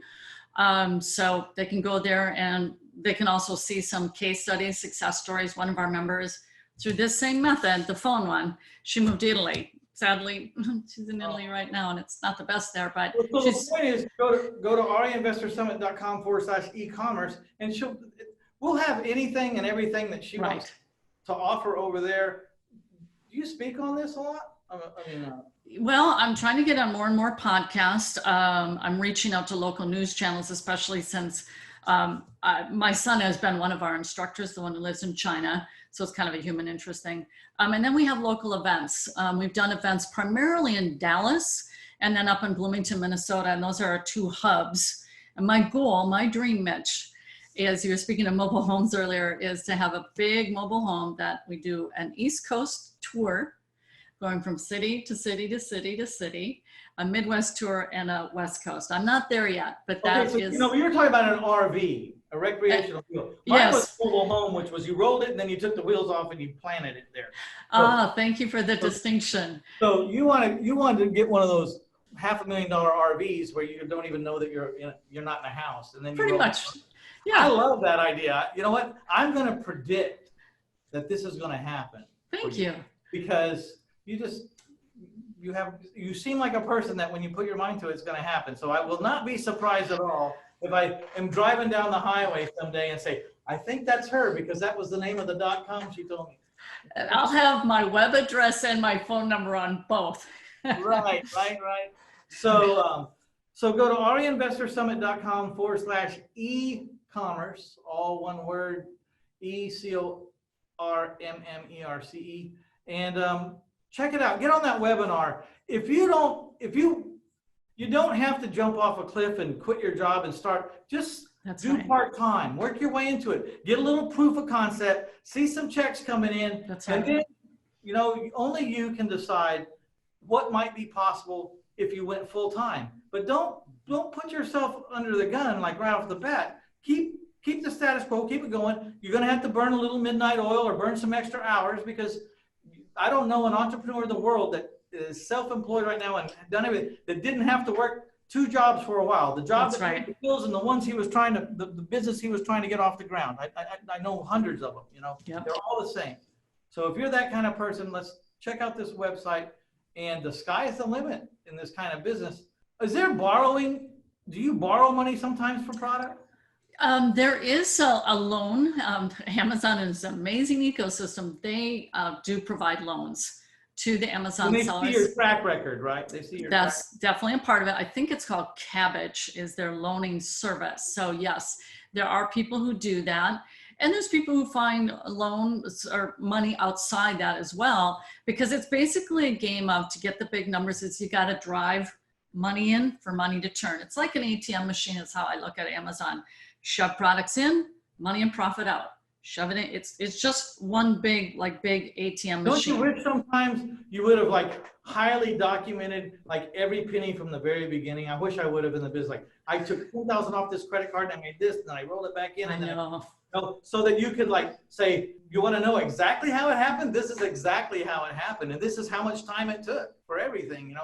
So they can go there, and they can also see some case studies, success stories. One of our members, through this same method, the phone one, she moved to Italy. Sadly, she's in Italy right now, and it's not the best there, but well, so the point is, go to REInvestorSummit.com/e-commerce, and we'll have anything and everything that she wants to offer over there. Do you speak on this a lot? Well, I'm trying to get on more and more podcasts. I'm reaching out to local news channels, especially since my son has been one of our instructors, the one who lives in China. So it's kind of a human interest thing. And then we have local events. We've done events primarily in Dallas and then up in Bloomington, Minnesota. And those are our two hubs. And my goal, my dream, Mitch, is, you were speaking of mobile homes earlier, is to have a big mobile home that we do an East Coast tour, going from city to city to city to city, a Midwest tour, and a West Coast. I'm not there yet, but that is. You were talking about an RV, a recreational wheel. Mine was a mobile home, which was you rolled it and then you took the wheels off and you planted it there. So, thank you for the distinction. So you wanted to get one of those $500,000 RVs where you don't even know that you're not in a house, and then you pretty much. Yeah, I love that idea. You know what? I'm going to predict that this is going to happen. Thank you. Because you seem like a person that when you put your mind to it, it's going to happen. So I will not be surprised at all if I am driving down the highway someday and say, I think that's her, because that was the name of the .com she told me. And I'll have my web address and my phone number on both. Right. So go to REInvestorSummit.com/e-commerce, all one word, ECORMMERCE, and check it out. Get on that webinar. If you don't have to jump off a cliff and quit your job and start, just do part-time, work your way into it, get a little proof of concept, see some checks coming in, and then, only you can decide what might be possible if you went full-time. But don't put yourself under the gun, like right off the bat. Keep the status quo, keep it going. You're going to have to burn a little midnight oil or burn some extra hours, because I don't know an entrepreneur in the world that is self-employed right now and done everything that didn't have to work 2 jobs for a while. The job that paid the bills and the ones he was trying to, the business he was trying to get off the ground. I know hundreds of them, They're all the same. So if you're that kind of person, let's check out this website, and the sky is the limit in this kind of business. Is there borrowing? Do you borrow money sometimes for product? There is a loan. Amazon is an amazing ecosystem. They do provide loans to the Amazon sellers. They see your track record, right? They see your That's definitely a part of it. I think it's called Cabbage is their loaning service. So yes, there are people who do that. And there's people who find loans or money outside that as well, because it's basically a game of, to get the big numbers, is you got to drive money in for money to turn. It's like an ATM machine is how I look at Amazon. Shove products in, money and profit out. Shove it in. It's just one big ATM machine. Don't you wish sometimes you would have highly documented every penny from the very beginning? I wish I would have in the business. I took $10,000 off this credit card and I made this, and then I rolled it back in. So that you could say, you want to know exactly how it happened? This is exactly how it happened, and this is how much time it took for everything.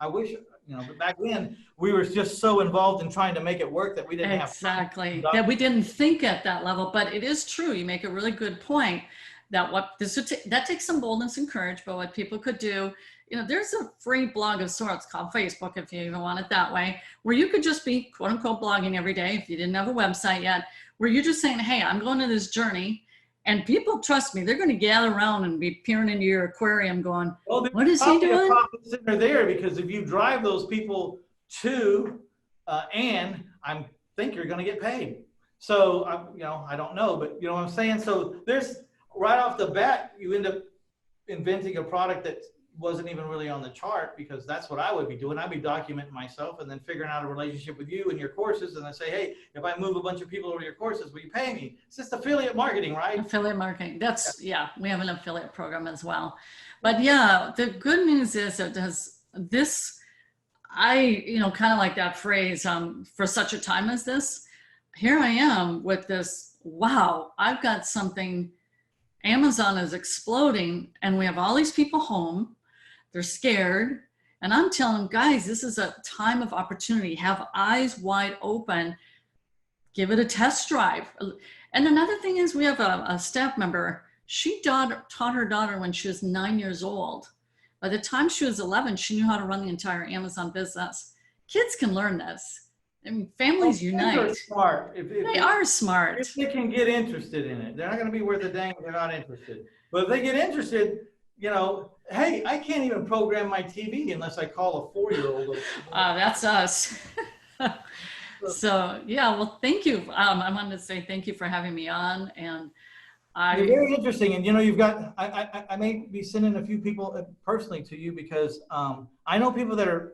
I wish, but back then we were just so involved in trying to make it work that we didn't have time. That we didn't think at that level. But it is true. You make a really good point that that takes some boldness and courage. But what people could do, there's a free blog of sorts called Facebook, if you even want it that way, where you could just be quote unquote blogging every day if you didn't have a website yet, where you're just saying, hey, I'm going on this journey. And people, trust me, they're going to gather around and be peering into your aquarium going, what is he doing? They're there because if you drive those people to, and I think you're going to get paid. So, I don't know, but you know what I'm saying? So there's, right off the bat, you end up inventing a product that wasn't even really on the chart, because that's what I would be doing. I'd be documenting myself and then figuring out a relationship with you and your courses. And I say, hey, if I move a bunch of people over to your courses, will you pay me? It's just affiliate marketing, right? Affiliate marketing. We have an affiliate program as well. But yeah, the good news is it has kind of like that phrase, for such a time as this, here I am with this, wow, I've got something, Amazon is exploding and we have all these people home, they're scared. And I'm telling them, guys, this is a time of opportunity. Have eyes wide open, give it a test drive. And another thing is we have a staff member, she taught her daughter when she was 9 years old. By the time she was 11, she knew how to run the entire Amazon business. Kids can learn this. I mean, families unite. They're smart. They are smart. If they can get interested in it, they're not going to be worth a dang if they're not interested. But if they get interested, hey, I can't even program my TV unless I call a 4-year-old. That's us. So, yeah, well, thank you. I wanted to say thank you for having me on. And you're very interesting. And, you've got, I may be sending a few people personally to you because I know people that are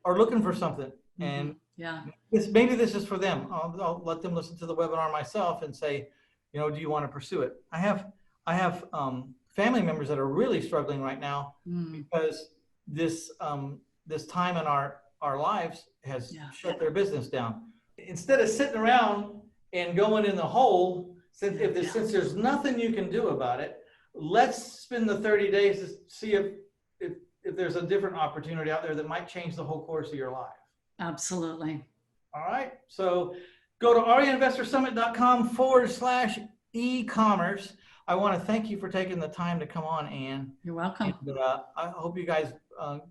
looking for something. And yeah, maybe this is for them. I'll let them listen to the webinar myself and say, do you want to pursue it? I have family members that are really struggling right now because this time in our lives has shut their business down. Instead of sitting around and going in the hole, since there's nothing you can do about it, let's spend the 30 days to see if there's a different opportunity out there that might change the whole course of your life. Absolutely. All right. So go to ariainvestorsummit.com/e-commerce. I want to thank you for taking the time to come on, Ann. You're welcome. And, I hope you guys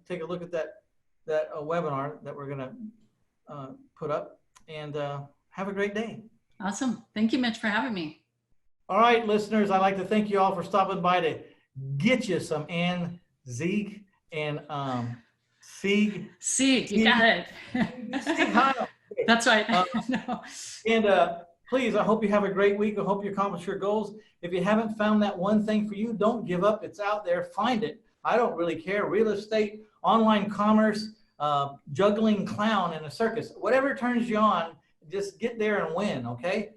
take a look at that webinar that we're going to put up, and have a great day. Awesome. Thank you, Mitch, for having me. All right, listeners, I'd like to thank you all for stopping by to get you some Ann Sieg and Sieg. Sieg, you got it. That's right. No. And please, I hope you have a great week. I hope you accomplish your goals. If you haven't found that one thing for you, don't give up. It's out there. Find it. I don't really care. Real estate, online commerce, juggling clown in a circus, whatever turns you on, just get there and win, okay?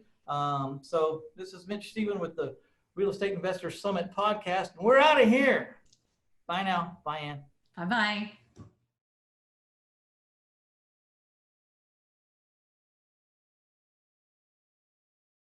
So this is Mitch Stephen with the Real Estate Investor Summit podcast, and we're out of here. Bye now. Bye, Ann. Bye-bye.